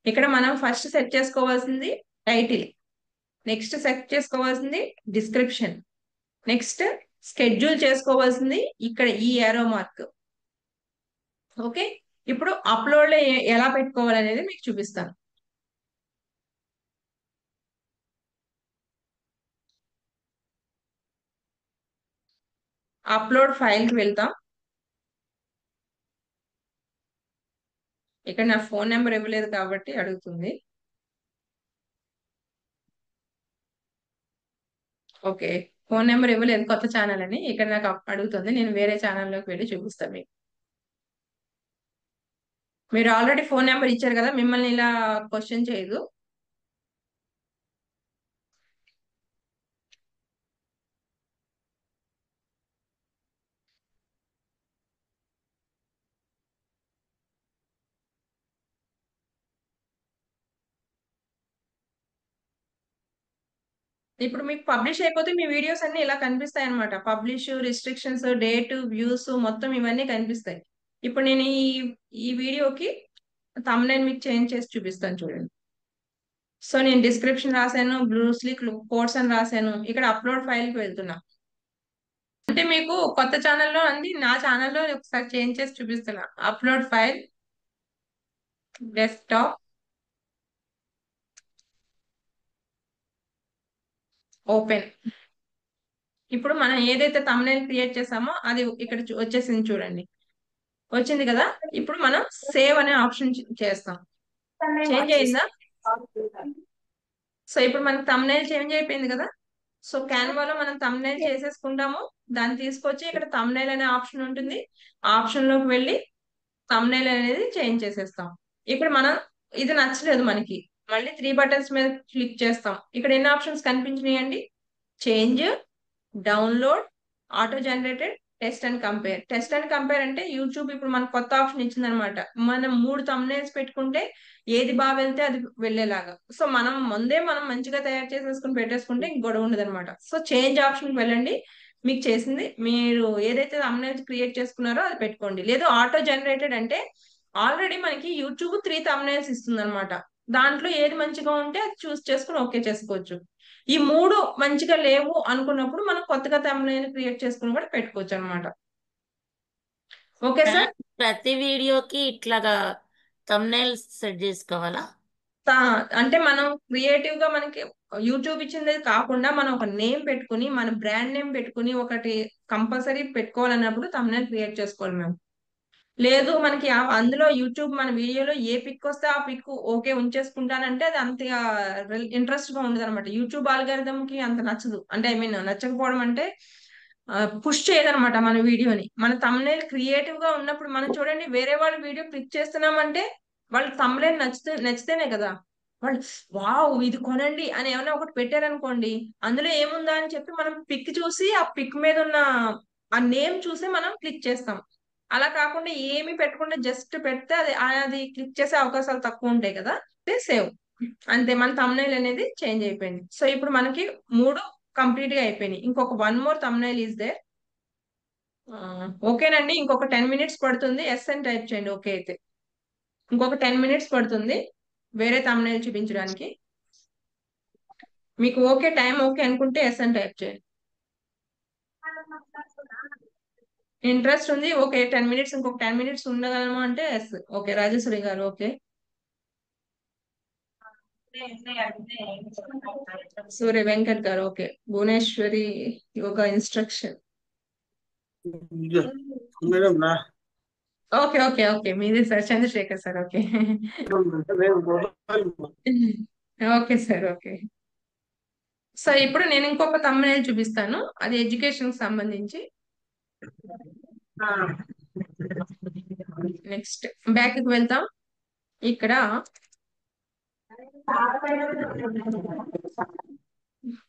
A: ఇక్కడ మనం ఫస్ట్ సెట్ చేసుకోవాల్సింది టైటిల్, నెక్స్ట్ సెట్ చేసుకోవాల్సింది డిస్క్రిప్షన్, నెక్స్ట్ షెడ్యూల్ చేసుకోవాల్సింది ఇక్కడ ఈ ఏరో మార్క్. ఓకే, ఇప్పుడు అప్లోడ్ లో ఎలా పెట్టుకోవాలనేది మీకు చూపిస్తాను. అప్లోడ్ ఫైల్ కి వెళ్తాం. ఇక్కడ నా ఫోన్ నెంబర్ ఇవ్వలేదు కాబట్టి అడుగుతుంది. ఓకే, ఫోన్ నెంబర్ ఇవ్వలేదు, కొత్త ఛానల్ అని ఇక్కడ నాకు అడుగుతుంది. నేను వేరే ఛానల్లోకి వెళ్ళి చూపిస్తాను మీకు. మీరు ఆల్రెడీ ఫోన్ నెంబర్ ఇచ్చారు కదా, మిమ్మల్ని ఇలా క్వశ్చన్ చేయదు. ఇప్పుడు మీకు పబ్లిష్ అయిపోతే మీ వీడియోస్ అన్ని ఇలా కనిపిస్తాయి అనమాట. పబ్లిష్, రిస్ట్రిక్షన్స్, డేట్, వ్యూస్ మొత్తం ఇవన్నీ కనిపిస్తాయి. ఇప్పుడు నేను ఈ వీడియోకి thumbnail మీకు చేంజ్ చేసి చూపిస్తాను చూడండి. సో నేను డిస్క్రిప్షన్ రాశాను, బ్రూస్లీ కోర్స్ అని రాశాను. ఇక్కడ అప్లోడ్ ఫైల్ కి వెళ్తున్నా. అంటే మీకు కొత్త ఛానల్లో అండి, నా ఛానల్లో ఒకసారి చేంజ్ చేసి చూపిస్తున్నా. Upload file, desktop, open. ఇప్పుడు మనం ఏదైతే thumbnail క్రియేట్ చేసామో అది ఇక్కడ వచ్చేసింది చూడండి. వచ్చింది కదా. ఇప్పుడు మనం సేవ్ అనే ఆప్షన్ చేస్తాం. చేంజ్ అయిందా? సో ఇప్పుడు మనకి thumbnail చేంజ్ అయిపోయింది కదా. సో క్యాన్వాలో మనం thumbnail చేసేసుకుంటాము. దాన్ని తీసుకొచ్చి ఇక్కడ thumbnail అనే ఆప్షన్ ఉంటుంది. ఆప్షన్ లోకి వెళ్ళి thumbnail అనేది చేంజ్ చేసేస్తాం. ఇక్కడ మనం ఇది నచ్చలేదు మనకి, మళ్ళీ 3 బటన్స్ మీద క్లిక్ చేస్తాం. ఇక్కడ ఎన్ని ఆప్షన్స్ కనిపించినాయి అండి? Change, download, auto generated, test and compare. Test and compare అంటే యూట్యూబ్ ఇప్పుడు మనకు కొత్త ఆప్షన్ ఇచ్చింది అనమాట. మనం 3 thumbnails పెట్టుకుంటే ఏది బాగా వెళ్తే అది వెళ్ళేలాగా. సో మనం మంచిగా తయారు చేసేసుకుని పెట్టేసుకుంటే ఇంక గొడవ ఉండదు అనమాట. సో చేంజ్ ఆప్షన్ కి వెళ్ళండి. మీకు చేసింది, మీరు ఏదైతే thumbnails క్రియేట్ చేసుకున్నారో అది పెట్టుకోండి. లేదు ఆటో జనరేటెడ్ అంటే ఆల్రెడీ మనకి యూట్యూబ్ 3 thumbnails ఇస్తుంది అనమాట. దాంట్లో ఏది మంచిగా ఉంటే అది చూస్ చేసుకుని ఓకే చేసుకోవచ్చు. ఈ 3 మంచిగా లేవు అనుకున్నప్పుడు మనం కొత్తగా thumbnail క్రియేట్ చేసుకుని కూడా పెట్టుకోవచ్చు అనమాట. Okay sir.
D: ప్రతి వీడియోకి ఇట్లాగా thumbnail సెట్ చేసుకోవాలా?
A: అంటే మనం క్రియేటివ్ గా మనకి యూట్యూబ్ ఇచ్చింది కాకుండా మనం ఒక నేమ్ పెట్టుకుని, మన బ్రాండ్ నేమ్ పెట్టుకుని ఒకటి కంపల్సరీ పెట్టుకోవాలన్నప్పుడు thumbnail క్రియేట్ చేసుకోవాలి మేము. లేదు మనకి అందులో యూట్యూబ్ మన వీడియోలో ఏ పిక్ వస్తే ఆ పిక్ ఓకే ఉంచేసుకుంటానంటే అది అంతగా ఇంట్రెస్ట్ గా ఉండదు అనమాట. యూట్యూబ్ ఆల్గారిథం కి అంత నచ్చదు. అంటే ఐ మీన్ నచ్చకపోవడం అంటే పుష్ చేయదనమాట మన వీడియోని. మన thumbnail క్రియేటివ్ గా ఉన్నప్పుడు మనం చూడండి, వేరే వాళ్ళ వీడియో క్లిక్ చేస్తున్నామంటే వాళ్ళు thumbnail నచ్చితేనే కదా. వాళ్ళు వావ్ ఇది కొనండి అని ఏమైనా ఒకటి పెట్టారనుకోండి, అందులో ఏముందా అని చెప్పి మనం పిక్ చూసి ఆ పిక్ మీద ఉన్న ఆ నేమ్ చూసి మనం క్లిక్ చేస్తాం. అలా కాకుండా ఏమి పెట్టకుండా జస్ట్ పెడితే అది క్లిక్ చేసే అవకాశాలు తక్కువ ఉంటాయి కదా. సేవ్ అంతే, మన thumbnail అనేది చేంజ్ అయిపోయింది. సో ఇప్పుడు మనకి 3 కంప్లీట్ గా అయిపోయినాయి. ఇంకొక 1 more thumbnail ఈస్ దేర్. ఓకేనండి, ఇంకొక 10 minutes పడుతుంది. ఎస్ అని టైప్ చేయండి. ఓకే అయితే ఇంకొక 10 minutes పడుతుంది వేరే thumbnail చూపించడానికి. మీకు ఓకే, టైం ఓకే అనుకుంటే ఎస్ అని టైప్ చేయండి. ఇంట్రెస్ట్ ఉంది, ఓకే 10 minutes, ఇంకొక 10 minutes ఉండగలము అంటే ఎస్. ఓకే రాజేశ్వరి గారు ఓకే. సూర్య వెంకట్ గారు okay. Bhuvaneshwari yoga instruction
E: madam
A: okay okay okay మీది sir Chandrashekhar sir. Okay okay sir. Okay. So ఇప్పుడు నేను ఇంకొక thumbnail చూపిస్తాను, అది ఎడ్యుకేషన్ కి సంబంధించి. నెక్స్ట్ బ్యాక్ కి వెళ్తాం. ఇక్కడ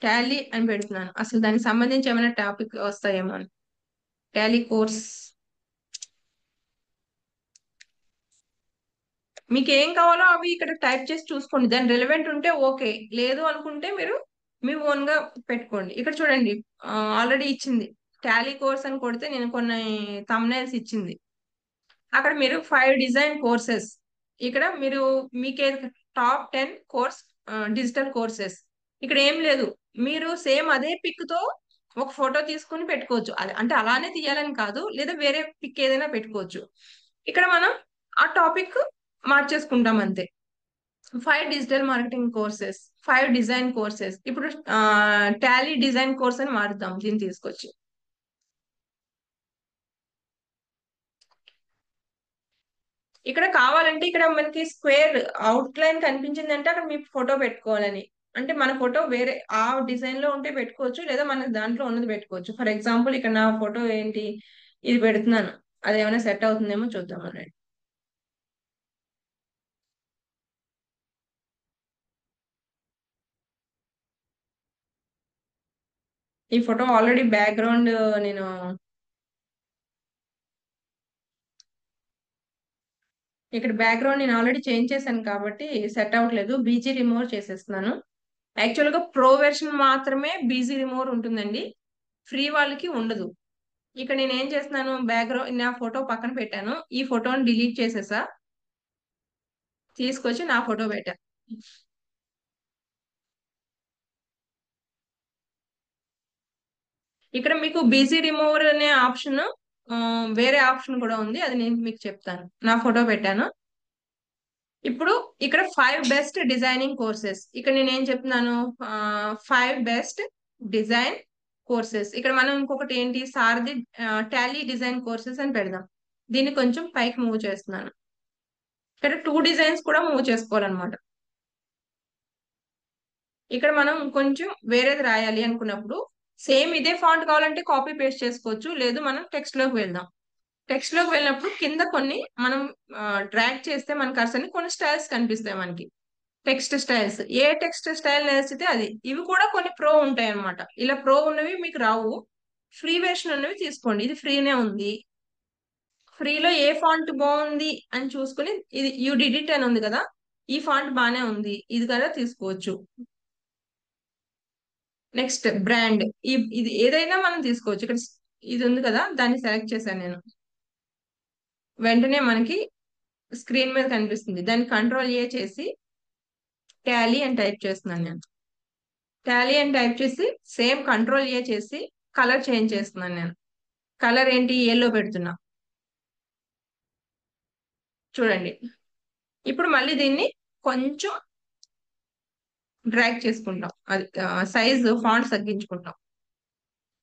A: టాలీ అని పెడుతున్నాను, అసలు దానికి సంబంధించి ఏమైనా టాపిక్ వస్తాయేమో అని. Tally course. మీకు ఏం కావాలో అవి ఇక్కడ టైప్ చేసి చూసుకోండి, దాని రిలవెంట్ ఉంటే ఓకే, లేదు అనుకుంటే మీరు మీ ఓన్ గా పెట్టుకోండి. ఇక్కడ చూడండి, ఆల్రెడీ ఇచ్చింది టాలీ కోర్స్ అని కొడితే నేను కొన్ని thumbnails ఇచ్చింది. అక్కడ మీరు 5 డిజైన్ కోర్సెస్, ఇక్కడ మీరు మీకే టాప్ 10 కోర్స్ డిజిటల్ కోర్సెస్. ఇక్కడ ఏం లేదు, మీరు సేమ్ అదే పిక్ తో ఒక ఫోటో తీసుకొని పెట్టుకోవచ్చు. అది అంటే అలానే తీయాలని కాదు, లేదా వేరే పిక్ ఏదైనా పెట్టుకోవచ్చు. ఇక్కడ మనం ఆ టాపిక్ మార్చేసుకుంటాం అంతే. 5 digital marketing courses, 5 design courses. ఇప్పుడు టాలీ డిజైన్ కోర్స్ అని మారుద్దాం దీన్ని తీసుకొచ్చి. ఇక్కడ కావాలంటే ఇక్కడ మనకి స్క్వేర్ అవుట్ లైన్ కనిపించిందంటే అక్కడ మీ ఫోటో పెట్టుకోవాలని, అంటే మన ఫోటో వేరే ఆ డిజైన్ లో ఉంటే పెట్టుకోవచ్చు, లేదా మన దాంట్లో ఉన్నది పెట్టుకోవచ్చు. ఫర్ ఎగ్జాంపుల్ ఇక్కడ నా ఫోటో ఏంటి, ఇది పెడుతున్నాను, అది ఏమైనా సెట్ అవుతుందేమో చూద్దాం అన్నట్టు. ఈ ఫోటో ఆల్రెడీ బ్యాక్గ్రౌండ్ నేను ఇక్కడ బ్యాక్గ్రౌండ్ నేను ఆల్రెడీ చేంజ్ చేశాను కాబట్టి సెట్ అవ్వట్లేదు, బీజీ రిమూవ్ చేసేస్తున్నాను. యాక్చువల్ గా ప్రో వెర్షన్ మాత్రమే బీజీ రిమూవర్ ఉంటుందండి, ఫ్రీ వాళ్ళకి ఉండదు. ఇక్కడ నేను ఏం చేస్తున్నాను, బ్యాక్గ్రౌండ్ నా ఫోటో పక్కన పెట్టాను, ఈ ఫోటోని డిలీట్ చేసేసా, తీసుకొచ్చి నా ఫోటో పెట్టా. ఇక్కడ మీకు బీజీ రిమూవర్ అనే ఆప్షన్, వేరే ఆప్షన్ కూడా ఉంది, అది నేను మీకు చెప్తాను. నా ఫోటో పెట్టాను. ఇప్పుడు ఇక్కడ 5 బెస్ట్ డిజైనింగ్ కోర్సెస్, ఇక్కడ నేను ఏం చెప్తున్నాను, 5 బెస్ట్ డిజైన్ కోర్సెస్. ఇక్కడ మనం ఇంకొకటి ఏంటి, సారథి టాలీ డిజైన్ కోర్సెస్ అని పెడదాం. దీన్ని కొంచెం పైకి మూవ్ చేస్తున్నాను. ఇక్కడ 2 డిజైన్స్ కూడా మూవ్ చేసుకోవాలన్నమాట. ఇక్కడ మనం కొంచెం వేరేది రాయాలి అనుకున్నప్పుడు సేమ్ ఇదే ఫాంట్ కావాలంటే కాపీ పేస్ట్ చేసుకోవచ్చు, లేదు మనం టెక్స్ట్ లోకి వెళ్దాం. టెక్స్ట్ లోకి వెళ్ళినప్పుడు కింద కొన్ని మనం డ్రాగ్ చేస్తే మన కర్సర్ని కొన్ని స్టైల్స్ కనిపిస్తాయి మనకి, టెక్స్ట్ స్టైల్స్. ఏ టెక్స్ట్ స్టైల్ నేర్చితే అది. ఇవి కూడా కొన్ని ప్రో ఉంటాయి అన్నమాట, ఇలా ప్రో ఉన్నవి మీకు రావు, ఫ్రీ వెర్షన్ ఉన్నవి తీసుకోండి. ఇది ఫ్రీనే ఉంది, ఫ్రీలో ఏ ఫాంట్ బాగుంది అని చూసుకుని, ఇది యూ డిడ్ ఇట్ అని ఉంది కదా, ఈ ఫాంట్ బానే ఉంది, ఇది కదా తీసుకోవచ్చు. నెక్స్ట్ బ్రాండ్, ఇది ఏదైనా మనం తీసుకోవచ్చు. ఇక్కడ ఇది ఉంది కదా, దాన్ని సెలెక్ట్ చేశాను నేను, వెంటనే మనకి స్క్రీన్ మీద కనిపిస్తుంది. దాన్ని కంట్రోల్ ఏ చేసి టాలీ అని టైప్ చేస్తున్నాను నేను. టాలీ అని టైప్ చేసి సేమ్ కంట్రోల్ ఏ చేసి కలర్ చేంజ్ చేస్తున్నాను నేను. కలర్ ఏంటి, ఎల్లో పెడుతున్నా. చూడండి, ఇప్పుడు మళ్ళీ దీన్ని కొంచెం డ్రాగ్ చేసుకుంటాం, అది సైజ్ ఫాంట్ తగ్గించుకుంటాం.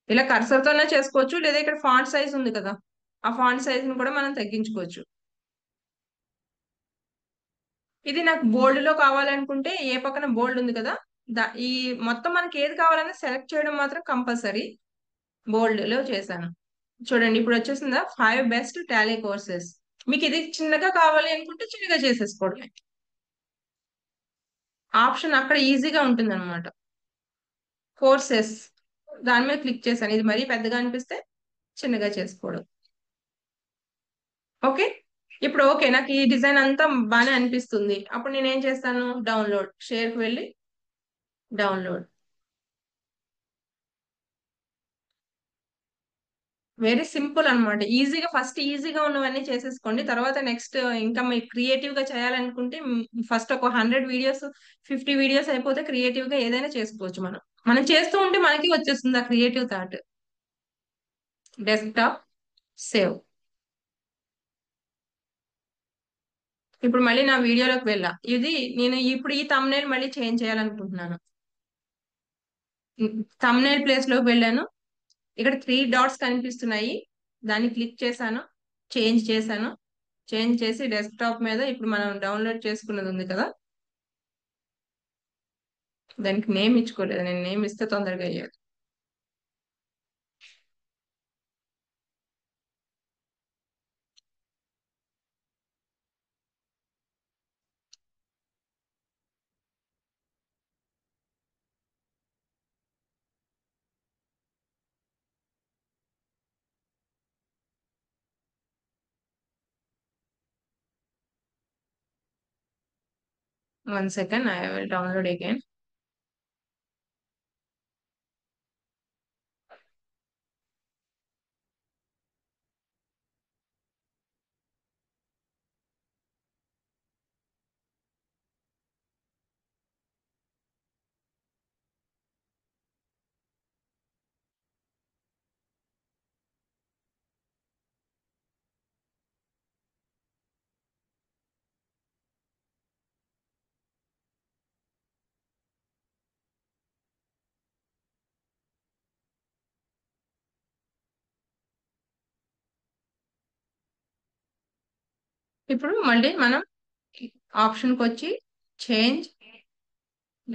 A: ఇలా కర్సర్ తోనే చేసుకోవచ్చు, లేదా ఇక్కడ ఫాంట్ సైజ్ ఉంది కదా, ఆ ఫాంట్ సైజ్ ని కూడా మనం తగ్గించుకోవచ్చు. ఇది నాకు బోల్డ్ లో కావాలనుకుంటే ఏ పక్కన బోల్డ్ ఉంది కదా, ఈ మొత్తం మనకి ఏది కావాలన్నా సెలెక్ట్ చేయడం మాత్రం కంపల్సరీ. బోల్డ్ లో చేశాను. చూడండి ఇప్పుడు వచ్చేసిందా, 5 బెస్ట్ టాలీ కోర్సెస్. మీకు ఇది చిన్నగా కావాలి అనుకుంటే చిన్నగా చేసేసుకోవడమే, ఆప్షన్ అక్కడ ఈజీగా ఉంటుంది అనమాట. కోర్సెస్ దాని మీద క్లిక్ చేశాను, ఇది మరీ పెద్దగా అనిపిస్తే చిన్నగా చేసుకోవడం. ఓకే, ఇప్పుడు ఓకే, నాకు ఈ డిజైన్ అంతా బాగానే అనిపిస్తుంది. అప్పుడు నేను ఏం చేస్తాను, డౌన్లోడ్, షేర్కి వెళ్ళి డౌన్లోడ్. వెరీ సింపుల్ అన్నమాట, ఈజీగా ఫస్ట్ ఈజీగా ఉన్నవన్నీ చేసేసుకోండి. తర్వాత నెక్స్ట్ ఇంకా మీరు క్రియేటివ్ గా చేయాలనుకుంటే ఫస్ట్ ఒక 100 వీడియోస్ 50 వీడియోస్ అయిపోతే క్రియేటివ్ గా ఏదైనా చేసుకోవచ్చు. మనం మనం చేస్తూ ఉంటే మనకి వచ్చేస్తుంది ఆ క్రియేటివ్ థాట్. Desktop save. ఇప్పుడు మళ్ళీ నా వీడియోలోకి వెళ్ళా, ఇది నేను ఇప్పుడు ఈ thumbnail మళ్ళీ చేంజ్ చేయాలనుకుంటున్నాను. thumbnail ప్లేస్ లోకి వెళ్ళాను, ఇక్కడ 3 డాట్స్ కనిపిస్తున్నాయి, దాన్ని క్లిక్ చేశాను, చేంజ్ చేశాను. చేంజ్ చేసి డెస్క్టాప్ మీద ఇప్పుడు మనం డౌన్లోడ్ చేసుకున్నది ఉంది కదా, దానికి నేమ్ ఇచ్చుకోలేదు. నేను నేమ్ ఇస్తే తొందరగా అయ్యాలి. One second, I will download again. ఇప్పుడు మళ్ళీ మనం ఆప్షన్కి వచ్చి చేంజ్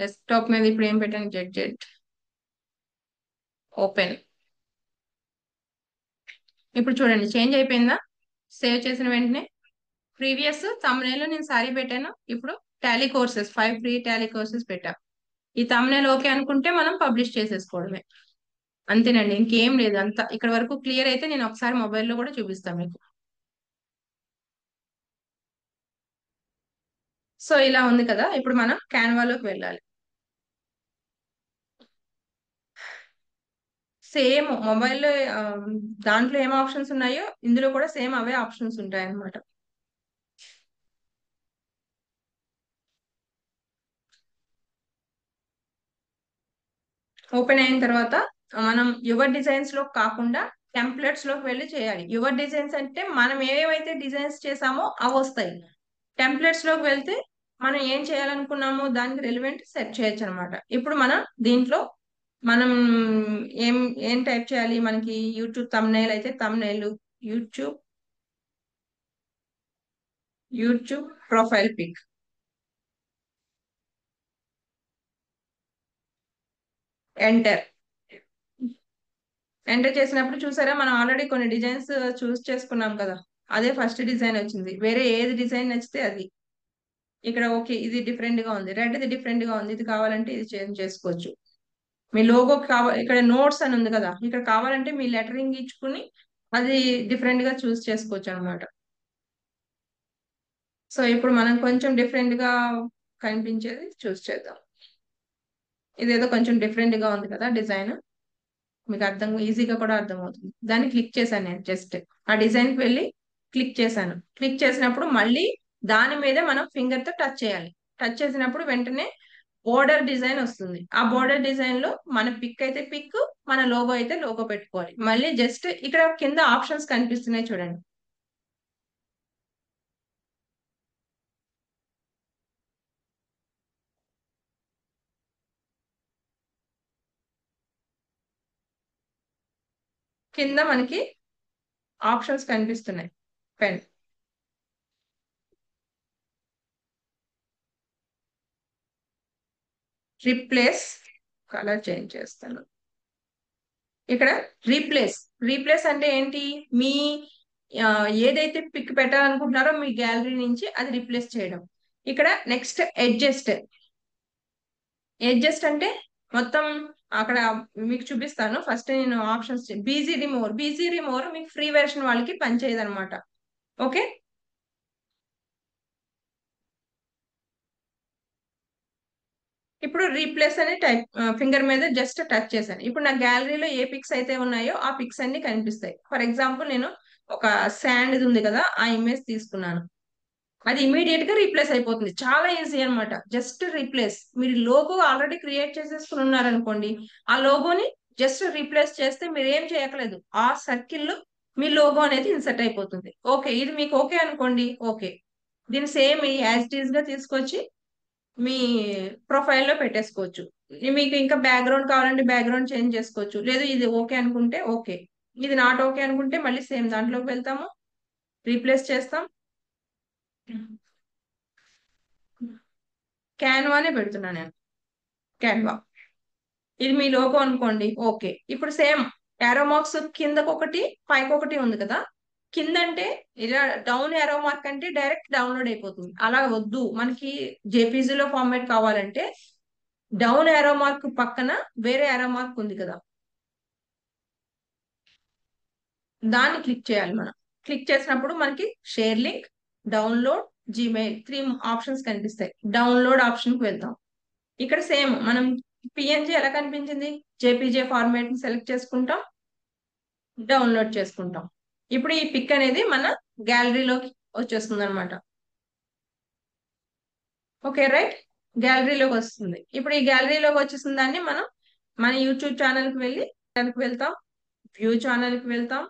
A: డెస్క్టాప్ మీద ఇప్పుడు ఏం పెట్టాను, జెడ్ ఓపెన్. ఇప్పుడు చూడండి చేంజ్ అయిపోయిందా? సేవ్ చేసిన వెంటనే ప్రీవియస్ thumbnail లో నేను సారీ పెట్టాను, ఇప్పుడు Tally courses 5 free Tally courses పెట్టా. ఈ thumbnail ఓకే అనుకుంటే మనం పబ్లిష్ చేసేసుకోవడమే, అంతేనండి, ఇంకేం లేదు. అంతా ఇక్కడ వరకు క్లియర్ అయితే నేను ఒకసారి మొబైల్లో కూడా చూపిస్తాను మీకు. సో ఇలా ఉంది కదా. ఇప్పుడు మనం క్యాన్వాలోకి వెళ్ళాలి. సేమ్ మొబైల్లో దాంట్లో ఏం ఆప్షన్స్ ఉన్నాయో ఇందులో కూడా సేమ్ అవే ఆప్షన్స్ ఉంటాయి అన్నమాట. ఓపెన్ అయిన తర్వాత మనం యువర్ డిజైన్స్ లో కాకుండా టెంప్లెట్స్ లోకి వెళ్ళి చేయాలి. యువర్ డిజైన్స్ అంటే మనం ఏవైతే డిజైన్స్ చేసామో అవి వస్తాయి. టెంప్లెట్స్ లోకి వెళ్తే మనం ఏం చేయాలనుకున్నామో దానికి రిలవెంట్ సెట్ చేయొచ్చు అనమాట. ఇప్పుడు మనం దీంట్లో మనం ఏం ఏం టైప్ చేయాలి, మనకి యూట్యూబ్ thumbnail అయితే thumbnail, YouTube profile pick, enter. Enter చేసినప్పుడు చూసారా మనం ఆల్రెడీ కొన్ని డిజైన్స్ చూస్ చేసుకున్నాం కదా, అదే ఫస్ట్ డిజైన్ వచ్చింది. వేరే ఏది డిజైన్ నచ్చితే అది. ఇక్కడ ఓకే ఇది డిఫరెంట్ గా ఉంది, రెడ్ ఇది డిఫరెంట్ గా ఉంది, ఇది కావాలంటే ఇది చేంజ్ చేసుకోవచ్చు. మీ లోగో ఇక్కడ నోట్స్ అని ఉంది కదా, ఇక్కడ కావాలంటే మీ లెటరింగ్ ఇచ్చుకుని అది డిఫరెంట్ గా చూస్ చేసుకోవచ్చు అనమాట. సో ఇప్పుడు మనం కొంచెం డిఫరెంట్ గా కనిపించేది చూస్ చేద్దాం. ఇదేదో కొంచెం డిఫరెంట్ గా ఉంది కదా డిజైన్, మీకు ఈజీగా కూడా అర్థమవుతుంది. దాన్ని క్లిక్ చేశాను నేను, జస్ట్ ఆ డిజైన్ కి వెళ్ళి క్లిక్ చేశాను. క్లిక్ చేసినప్పుడు మళ్ళీ దాని మీద మనం ఫింగర్ తో టచ్ చేయాలి. టచ్ చేసినప్పుడు వెంటనే బోర్డర్ డిజైన్ వస్తుంది. ఆ బోర్డర్ డిజైన్ లో మన పిక్ అయితే పిక్, మన లోగో అయితే లోగో పెట్టుకోవాలి. మళ్ళీ జస్ట్ ఇక్కడ కింద ఆప్షన్స్ కనిపిస్తున్నాయి చూడండి. కింద మనకి ఆప్షన్స్ కనిపిస్తున్నాయి. పెన్, రీప్లేస్, కలర్ చేంజ్ చేస్తాను. ఇక్కడ రీప్లేస్ అంటే ఏంటి, మీ ఏదైతే పిక్ పెట్టాలనుకుంటున్నారో మీ గ్యాలరీ నుంచి అది రీప్లేస్ చేయడం. ఇక్కడ నెక్స్ట్ అడ్జస్ట్ అంటే మొత్తం అక్కడ మీకు చూపిస్తాను. ఫస్ట్ నేను ఆప్షన్స్ బీజీ రిమూవర్ మీకు ఫ్రీ వెర్షన్ వాళ్ళకి పనిచేయదు అనమాట. ఓకే, ఇప్పుడు రీప్లేస్ అని టైప్ ఫింగర్ మీద జస్ట్ టచ్ చేశాను. ఇప్పుడు నా గ్యాలరీలో ఏ పిక్స్ అయితే ఉన్నాయో ఆ పిక్స్ అన్ని కనిపిస్తాయి. ఫర్ ఎగ్జాంపుల్ నేను ఒక శాండ్ ఉంది కదా, ఆ ఇమేజ్ తీసుకున్నాను. అది ఇమీడియట్ గా రీప్లేస్ అయిపోతుంది. చాలా ఈజీ అనమాట. Just replace. మీరు లోగో ఆల్రెడీ క్రియేట్ చేసేసుకుని ఉన్నారనుకోండి, ఆ లోగోని జస్ట్ రీప్లేస్ చేస్తే మీరు ఏం చేయట్లేదు, ఆ సర్కిల్ లో మీ లోగో అనేది ఇన్సర్ట్ అయిపోతుంది. ఓకే, ఇది మీకు ఓకే అనుకోండి. ఓకే, దీన్ని సేమ్ యాజ్ ఇట్ ఈస్ గా తీసుకొచ్చి మీ ప్రొఫైల్లో పెట్టేసుకోవచ్చు. మీకు ఇంకా బ్యాక్గ్రౌండ్ కావాలంటే బ్యాక్గ్రౌండ్ చేంజ్ చేసుకోవచ్చు. లేదు ఇది ఓకే అనుకుంటే ఓకే, ఇది నాట్ ఓకే అనుకుంటే మళ్ళీ సేమ్ దాంట్లోకి వెళ్తాము, రీప్లేస్ చేస్తాం, క్యాన్వానే పెడుతున్నా నేను. క్యాన్వా ఇది మీ లోగో అనుకోండి. ఓకే, ఇప్పుడు సేమ్ యారో మార్క్స్ కిందకు ఒకటి పైకి ఒకటి ఉంది కదా. కింద అంటే ఇలా డౌన్ యారో మార్క్ అంటే డైరెక్ట్ డౌన్లోడ్ అయిపోతుంది. అలా వద్దు, మనకి జేపీజీలో ఫార్మాట్ కావాలంటే డౌన్ యారో మార్క్ పక్కన వేరే యారో మార్క్ ఉంది కదా, దాన్ని క్లిక్ చేయాలి మనం. క్లిక్ చేసినప్పుడు మనకి share link, download, Gmail 3 options కనిపిస్తాయి. డౌన్లోడ్ ఆప్షన్కి వెళ్తాం. ఇక్కడ సేమ్ మనం పిఎన్జి ఎలా కనిపించింది, జేపీజే ఫార్మాట్ ని సెలెక్ట్ చేసుకుంటాం, డౌన్లోడ్ చేసుకుంటాం. ఇప్పుడు ఈ పిక్ అనేది మన గ్యాలరీలోకి వచ్చేస్తుంది అనమాట. ఓకే రైట్, గ్యాలరీలోకి వస్తుంది. ఇప్పుడు ఈ గ్యాలరీలోకి వచ్చేసిన దాన్ని మనం మన యూట్యూబ్ ఛానల్కి వెళ్తాం, వ్యూ ఛానల్కి వెళ్తాం.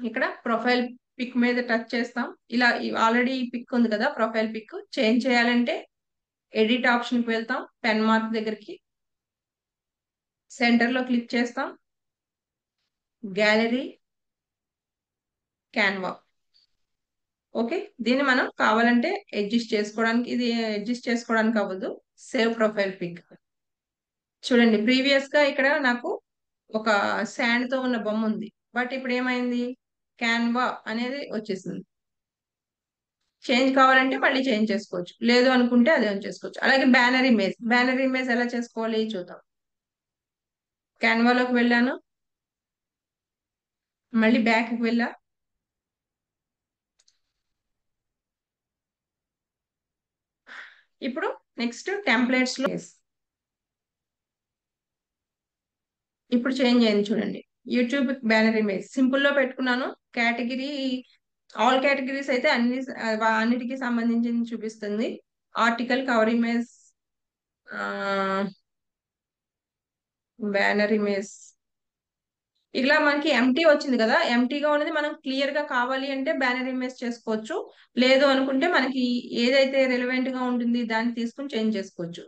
A: ఇక్కడ ప్రొఫైల్ పిక్ మీద టచ్ చేస్తాం. ఇలా ఆల్రెడీ ఈ పిక్ ఉంది కదా, ప్రొఫైల్ పిక్ చేంజ్ చేయాలంటే ఎడిట్ ఆప్షన్కి వెళ్తాం, పెన్ మార్క్ దగ్గరికి సెంటర్ లో క్లిక్ చేస్తాం, గ్యాలరీ, క్యాన్వా. ఓకే, దీన్ని మనం కావాలంటే అడ్జస్ట్ చేసుకోవడానికి, ఇది అడ్జస్ట్ చేసుకోవడానికి అవ్వదు. Save profile pic. చూడండి, ప్రీవియస్ గా ఇక్కడ నాకు ఒక శాండ్ తో ఉన్న బొమ్మ ఉంది, బట్ ఇప్పుడు ఏమైంది, క్యాన్వా అనేది వచ్చేసింది. చేంజ్ కావాలంటే మళ్ళీ చేంజ్ చేసుకోవచ్చు, లేదు అనుకుంటే అదే చేసుకోవచ్చు. అలాగే బ్యానర్ ఇమేజ్ ఎలా చేసుకోవాలి చూద్దాం. క్యాన్వాలోకి వెళ్ళాను, మళ్ళీ బ్యాక్ కి వెళ్ళా, ఇప్పుడు నెక్స్ట్ టెంప్లెట్స్ లో ఇప్పుడు చేంజ్ అయింది చూడండి. యూట్యూబ్ బ్యానర్ ఇమేజ్ సింపుల్ లో పెట్టుకున్నాను. కేటగిరీ ఆల్ కేటగిరీస్ అయితే అన్నిటికీ సంబంధించింది చూపిస్తుంది. Article, cover image, banner image, ఇలా మనకి ఎంటీ వచ్చింది కదా. ఎంటీగా ఉన్నది మనం క్లియర్ గా కావాలి అంటే బ్యానర్ ఇమేజ్ చేసుకోవచ్చు, లేదు అనుకుంటే మనకి ఏదైతే రిలవెంట్ గా ఉంటుంది దాన్ని తీసుకుని చేంజ్ చేసుకోవచ్చు.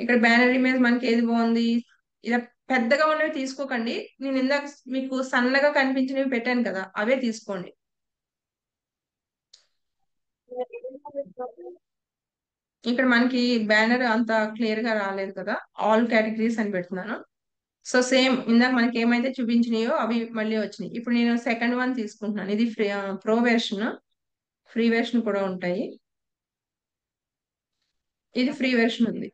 A: ఇక్కడ బ్యానర్ ఇమేజ్ మనకి ఏది బాగుంది, ఇలా పెద్దగా ఉన్నవి తీసుకోకండి. నేను ఇందాక మీకు సన్నగా కనిపించినవి పెట్టాను కదా, అవే తీసుకోండి. ఇక్కడ మనకి బ్యానర్ అంత క్లియర్ గా రాలేదు కదా, ఆల్ కేటగిరీస్ అని పెడుతున్నాను. సో సేమ్ ఇందాక మనకి ఏమైతే చూపించినాయో అవి మళ్ళీ వచ్చినాయి. ఇప్పుడు నేను సెకండ్ వన్ తీసుకుంటున్నాను. ఇది ప్రో వెర్షన్, ఫ్రీ వెర్షన్ కూడా ఉంటాయి. ఇది ఫ్రీ వెర్షన్ ఉంది.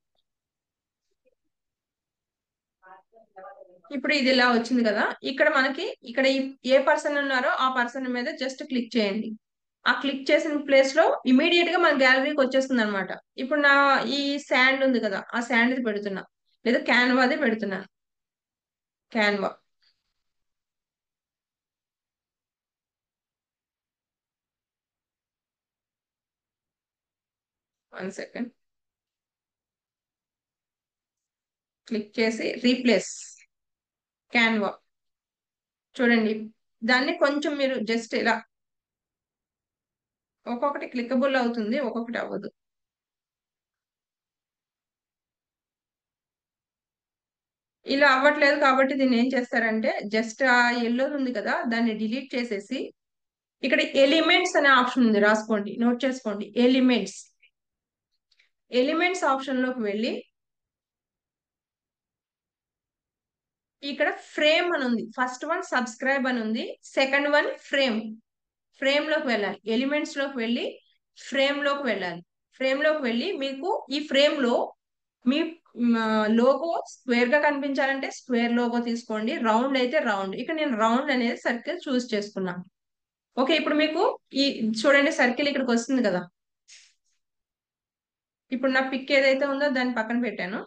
A: ఇప్పుడు ఇది ఇలా వచ్చింది కదా. ఇక్కడ మనకి ఇక్కడ ఏ పర్సన్ ఉన్నారో ఆ పర్సన్ మీద జస్ట్ క్లిక్ చేయండి. ఆ క్లిక్ చేసిన ప్లేస్ లో ఇమీడియట్ గా మన గ్యాలరీకి వచ్చేస్తుంది అనమాట. ఇప్పుడు నా ఈ శాండ్ ఉంది కదా, ఆ శాండ్ పెడుతున్నా, లేదా క్యాన్వాది పెడుతున్నా. క్యాన్వా, వన్ సెకండ్, క్లిక్ చేసి రీప్లేస్ క్యాన్వా. చూడండి, దాన్ని కొంచెం మీరు జస్ట్ ఇలా ఒక్కొక్కటి క్లికబుల్ అవుతుంది, ఒక్కొక్కటి అవ్వదు. ఇలా అవ్వట్లేదు కాబట్టి దీన్ని ఏం చేస్తారంటే జస్ట్ ఆ ఎల్లో ఉంది కదా, దాన్ని డిలీట్ చేసేసి ఇక్కడ ఎలిమెంట్స్ అనే ఆప్షన్ ఉంది, రాసుకోండి, నోట్ చేసుకోండి. ఎలిమెంట్స్ ఆప్షన్ లోకి వెళ్ళి ఇక్కడ ఫ్రేమ్ అని ఉంది. ఫస్ట్ వన్ సబ్స్క్రైబ్ అని ఉంది, సెకండ్ వన్ ఫ్రేమ్ లోకి వెళ్ళాలి. ఎలిమెంట్స్ లోకి వెళ్ళి ఫ్రేమ్ లోకి వెళ్ళాలి. ఫ్రేమ్ లోకి వెళ్ళి మీకు ఈ ఫ్రేమ్ లో మీ లోగో స్క్వేర్ గా కనిపించాలంటే స్క్వేర్ లోగో తీసుకోండి, రౌండ్ అయితే రౌండ్. ఇక్కడ నేను రౌండ్ అనేది సర్కిల్ చూస్ చేసుకున్నాను. ఓకే, ఇప్పుడు మీకు ఈ చూడండి సర్కిల్ ఇక్కడికి వస్తుంది కదా. ఇప్పుడు నా పిక్ ఏదైతే ఉందో దాన్ని పక్కన పెట్టాను.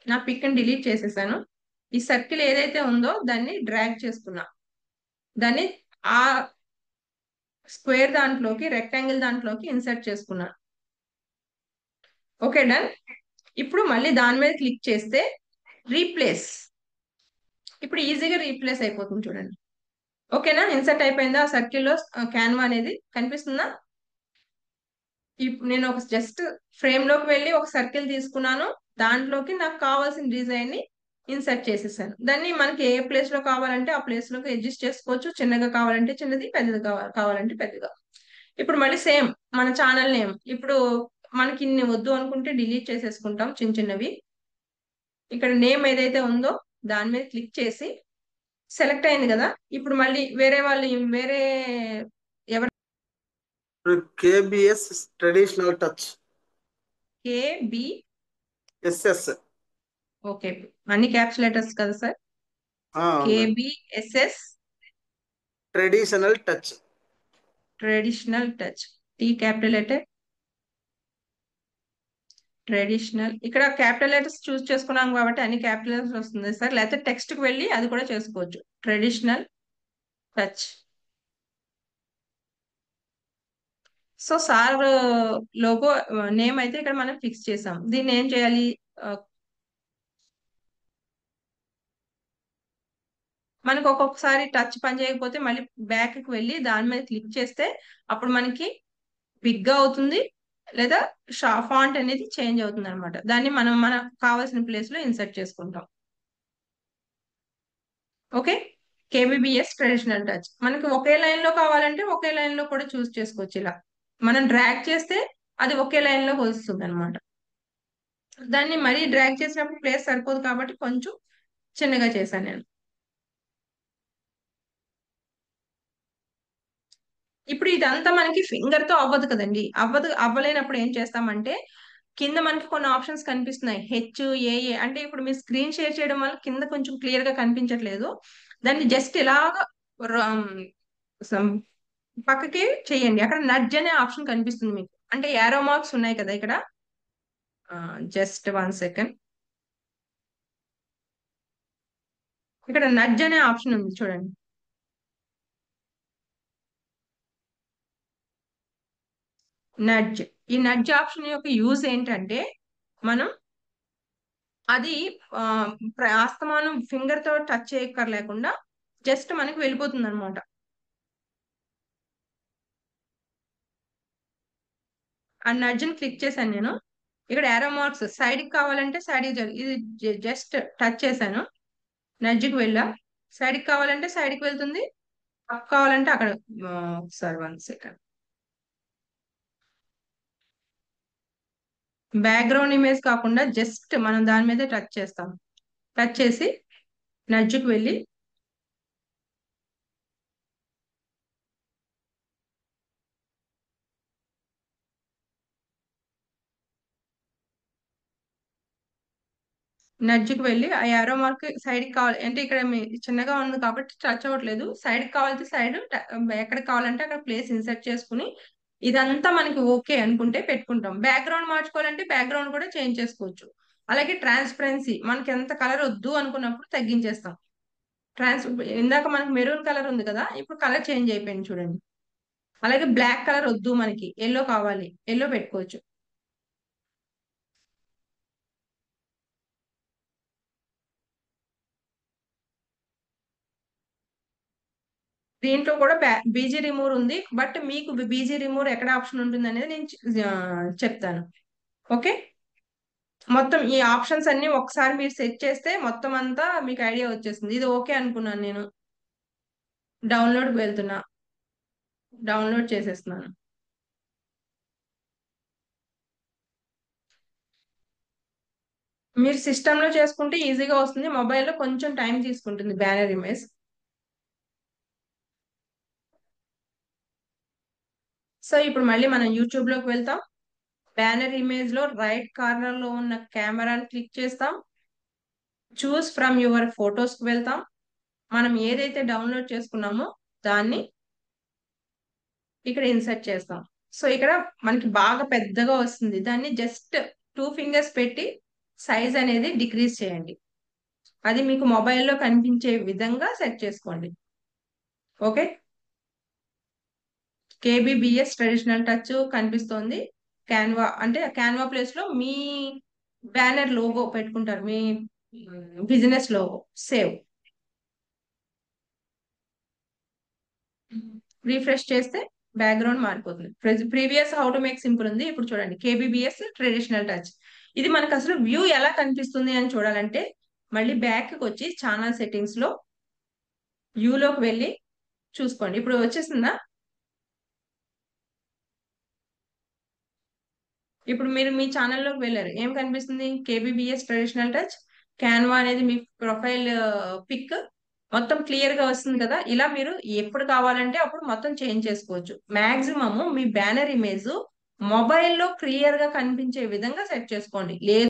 A: నా పిక్ ని డిలీట్ చేసేసాను. ఈ సర్కిల్ ఏదైతే ఉందో దాన్ని డ్రాగ్ చేసుకున్నా, దాన్ని ఆ స్క్వేర్ దాంట్లోకి, రెక్టాంగిల్ దాంట్లోకి ఇన్సర్ట్ చేసుకున్నా. Okay done. ఇప్పుడు మళ్ళీ దాని మీద క్లిక్ చేస్తే రీప్లేస్, ఇప్పుడు ఈజీగా రీప్లేస్ అయిపోతుంది చూడండి. ఓకేనా, ఇన్సర్ట్ అయిపోయిందా ఆ సర్కిల్లో క్యాన్వా అనేది కనిపిస్తుందా? ఇప్పుడు నేను ఒక జస్ట్ ఫ్రేమ్ లోకి వెళ్ళి ఒక సర్కిల్ తీసుకున్నాను, దాంట్లోకి నాకు కావాల్సిన డిజైన్ ని ఇన్సర్ట్ చేసేసాను. దాన్ని మనకి ఏ ప్లేస్ లో కావాలంటే ఆ ప్లేస్ లోకి అడ్జస్ట్ చేసుకోవచ్చు. చిన్నగా కావాలంటే చిన్నది, పెద్దది కావాలంటే పెద్దగా. ఇప్పుడు మళ్ళీ సేమ్ మన ఛానల్ నేమ్. ఇప్పుడు మనకి ఇన్ని వద్దు అనుకుంటే డిలీట్ చేసేసుకుంటాం చిన్న చిన్నవి. ఇక్కడ నేమ్ ఏదైతే ఉందో దాని మీద క్లిక్ చేసి సెలెక్ట్ అయింది కదా. ఇప్పుడు మళ్ళీ వేరే వాళ్ళు వేరే ఎవరు
E: KBS traditional touch
A: KB
E: SS
A: okay అన్ని క్యాప్స్ లెటర్స్ కదా sir? KBSS
E: traditional touch
A: traditional touch. T capital letter traditional. ఇక్కడ క్యాపిటల్ లెటర్స్ చూస్ చేసుకున్నాం కాబట్టి అన్ని క్యాపిటల్ లెటర్స్ వస్తుంది సార్. లేకపోతే టెక్స్ట్ కి వెళ్ళి అది కూడా చేసుకోవచ్చు. Traditional touch. So sir logo name అయితే ఇక్కడ మనం ఫిక్స్ చేసాం. దీన్ని ఏం చేయాలి? మనకు ఒక్కొక్కసారి టచ్ పని చేయకపోతే మళ్ళీ బ్యాక్ కి వెళ్ళి దాని మీద క్లిక్ చేస్తే అప్పుడు మనకి బిగ్ గా అవుతుంది, లేదా ఫాంట్ అనేది చేంజ్ అవుతుంది అనమాట. దాన్ని మనం మనకు కావాల్సిన ప్లేస్ లో ఇన్సర్ట్ చేసుకుంటాం. ఓకే. KBBS traditional touch. మనకి ఒకే లైన్ లో కావాలంటే ఒకే లైన్ లో కూడా చూస్ చేసుకోవచ్చు. ఇలా మనం డ్రాగ్ చేస్తే అది ఒకే లైన్ లో వస్తుంది అనమాట. దాన్ని మరీ డ్రాగ్ చేసినప్పుడు ప్లేస్ సరిపోదు కాబట్టి కొంచెం చిన్నగా చేశాను నేను. ఇప్పుడు ఇదంతా మనకి ఫింగర్ తో అవ్వదు కదండి. అవ్వలేనప్పుడు ఏం చేస్తామంటే కింద మనకి కొన్ని ఆప్షన్స్ కనిపిస్తున్నాయి. HAA అంటే ఇప్పుడు మీరు స్క్రీన్ షేర్ చేయడం వల్ల కింద కొంచెం క్లియర్ గా కనిపించట్లేదు. దాన్ని జస్ట్ ఇలాగా పక్కకి చేయండి. అక్కడ నడ్జ్ అనే ఆప్షన్ కనిపిస్తుంది మీకు. అంటే యారో మార్క్స్ ఉన్నాయి కదా ఇక్కడ. Just 1 second. ఇక్కడ నడ్జ్ అనే ఆప్షన్ ఉంది చూడండి. నడ్జ్. ఈ నడ్జ్ ఆప్షన్ యొక్క యూజ్ ఏంటంటే మనం అది ఆస్తమానం ఫింగర్ తో టచ్ చేయక్కర్లేకుండా జస్ట్ మనకి వెళ్ళిపోతుంది అనమాట. ఆ నడ్జ్ ని క్లిక్ చేశాను నేను. ఇక్కడ యారో మార్క్స్ సైడ్ కి కావాలంటే సైడ్ ఇది జస్ట్ టచ్ చేశాను. నడ్జ్ కి వెళ్ళా. సైడ్ కి కావాలంటే సైడ్ కి వెళ్తుంది, అప్ కావాలంటే అక్కడ. ఒకసారి 1 సెకండ్. బ్యాక్గ్రౌండ్ ఇమేజ్ కాకుండా జస్ట్ మనం దాని మీద టచ్ చేస్తాం. టచ్ చేసి నడ్జ్ కి వెళ్ళి నడ్జ్కి వెళ్ళి ఆ యారో మార్క్ సైడ్ కి కావాలి అంటే ఇక్కడ చిన్నగా ఉంది కాబట్టి టచ్ అవ్వట్లేదు. సైడ్ కి కావాలంటే సైడ్, ఎక్కడ కావాలంటే అక్కడ ప్లేస్ ఇన్సర్ట్ చేసుకుని ఇదంతా మనకి ఓకే అనుకుంటే పెట్టుకుంటాం. బ్యాక్గ్రౌండ్ మార్చుకోవాలంటే బ్యాక్గ్రౌండ్ కూడా చేంజ్ చేసుకోవచ్చు. అలాగే ట్రాన్స్పరెన్సీ మనకి ఎంత కలర్ వద్దు అనుకున్నప్పుడు తగ్గించేస్తాం. ఇందాక మనకి మెరూన్ కలర్ ఉంది కదా, ఇప్పుడు కలర్ చేంజ్ అయిపోయింది చూడండి. అలాగే బ్లాక్ కలర్ వద్దు, మనకి ఎల్లో కావాలి, ఎల్లో పెట్టుకోవచ్చు. దీంట్లో కూడా బీజీ రిమూవ్ ఉంది. బట్ మీకు బీజీ రిమూవ్ ఎక్కడ ఆప్షన్ ఉంటుంది అనేది నేను చెప్తాను. ఓకే. మొత్తం ఈ ఆప్షన్స్ అన్ని ఒకసారి మీరు సెట్ చేస్తే మొత్తం అంతా మీకు ఐడియా వచ్చేస్తుంది. ఇది ఓకే అనుకున్నాను నేను. డౌన్లోడ్కి వెళ్తున్నా, డౌన్లోడ్ చేసేస్తున్నాను. మీరు సిస్టంలో చేసుకుంటే ఈజీగా వస్తుంది. మొబైల్లో కొంచెం టైం తీసుకుంటుంది బ్యానర్ ఇమేజ్. సో ఇప్పుడు మళ్ళీ మనం యూట్యూబ్ లోకి వెళ్తాం. బ్యానర్ ఇమేజ్ లో రైట్ కార్నర్ లో ఉన్న కెమెరాని క్లిక్ చేస్తాం. చూస్ ఫ్రమ్ యువర్ ఫొటోస్ కి వెళ్తాం. మనం ఏదైతే డౌన్లోడ్ చేసుకున్నామో దాన్ని ఇక్కడ ఇన్సర్ట్ చేస్తాం. సో ఇక్కడ మనకి బాగా పెద్దగా వస్తుంది. దాన్ని జస్ట్ 2 ఫింగర్స్ పెట్టి సైజ్ అనేది డిక్రీజ్ చేయండి. అది మీకు మొబైల్లో కనిపించే విధంగా సెట్ చేసుకోండి. ఓకే. కేబిబిఎస్ ట్రెడిషనల్ టచ్ కనిపిస్తోంది. క్యాన్వా అంటే క్యాన్వా ప్లేస్ లో మీ బ్యానర్ లోగో పెట్టుకుంటారు, మీ బిజినెస్ లోగో. సేవ్. రిఫ్రెష్ చేస్తే బ్యాక్గ్రౌండ్ మారిపోతుంది. Previous how to make simple ఉంది. ఇప్పుడు చూడండి కేబిబిఎస్ ట్రెడిషనల్ టచ్. ఇది మనకు అసలు వ్యూ ఎలా కనిపిస్తుంది అని చూడాలంటే మళ్ళీ బ్యాక్ కి వచ్చి ఛానల్ సెట్టింగ్స్ లో వ్యూలోకి వెళ్ళి చూసుకోండి. ఇప్పుడు వచ్చేసిందా? ఇప్పుడు మీరు మీ ఛానల్లోకి వెళ్ళారు, ఏం కనిపిస్తుంది? కేబీబీఎస్ ట్రెడిషనల్ టచ్, క్యాన్వా అనేది మీ ప్రొఫైల్ పిక్ మొత్తం క్లియర్ గా వస్తుంది కదా. ఇలా మీరు ఎప్పుడు కావాలంటే అప్పుడు మొత్తం చేంజ్ చేసుకోవచ్చు. మాక్సిమం మీ బ్యానర్ ఇమేజ్ మొబైల్లో క్లియర్ గా కనిపించే విధంగా సెట్ చేసుకోండి. లేదు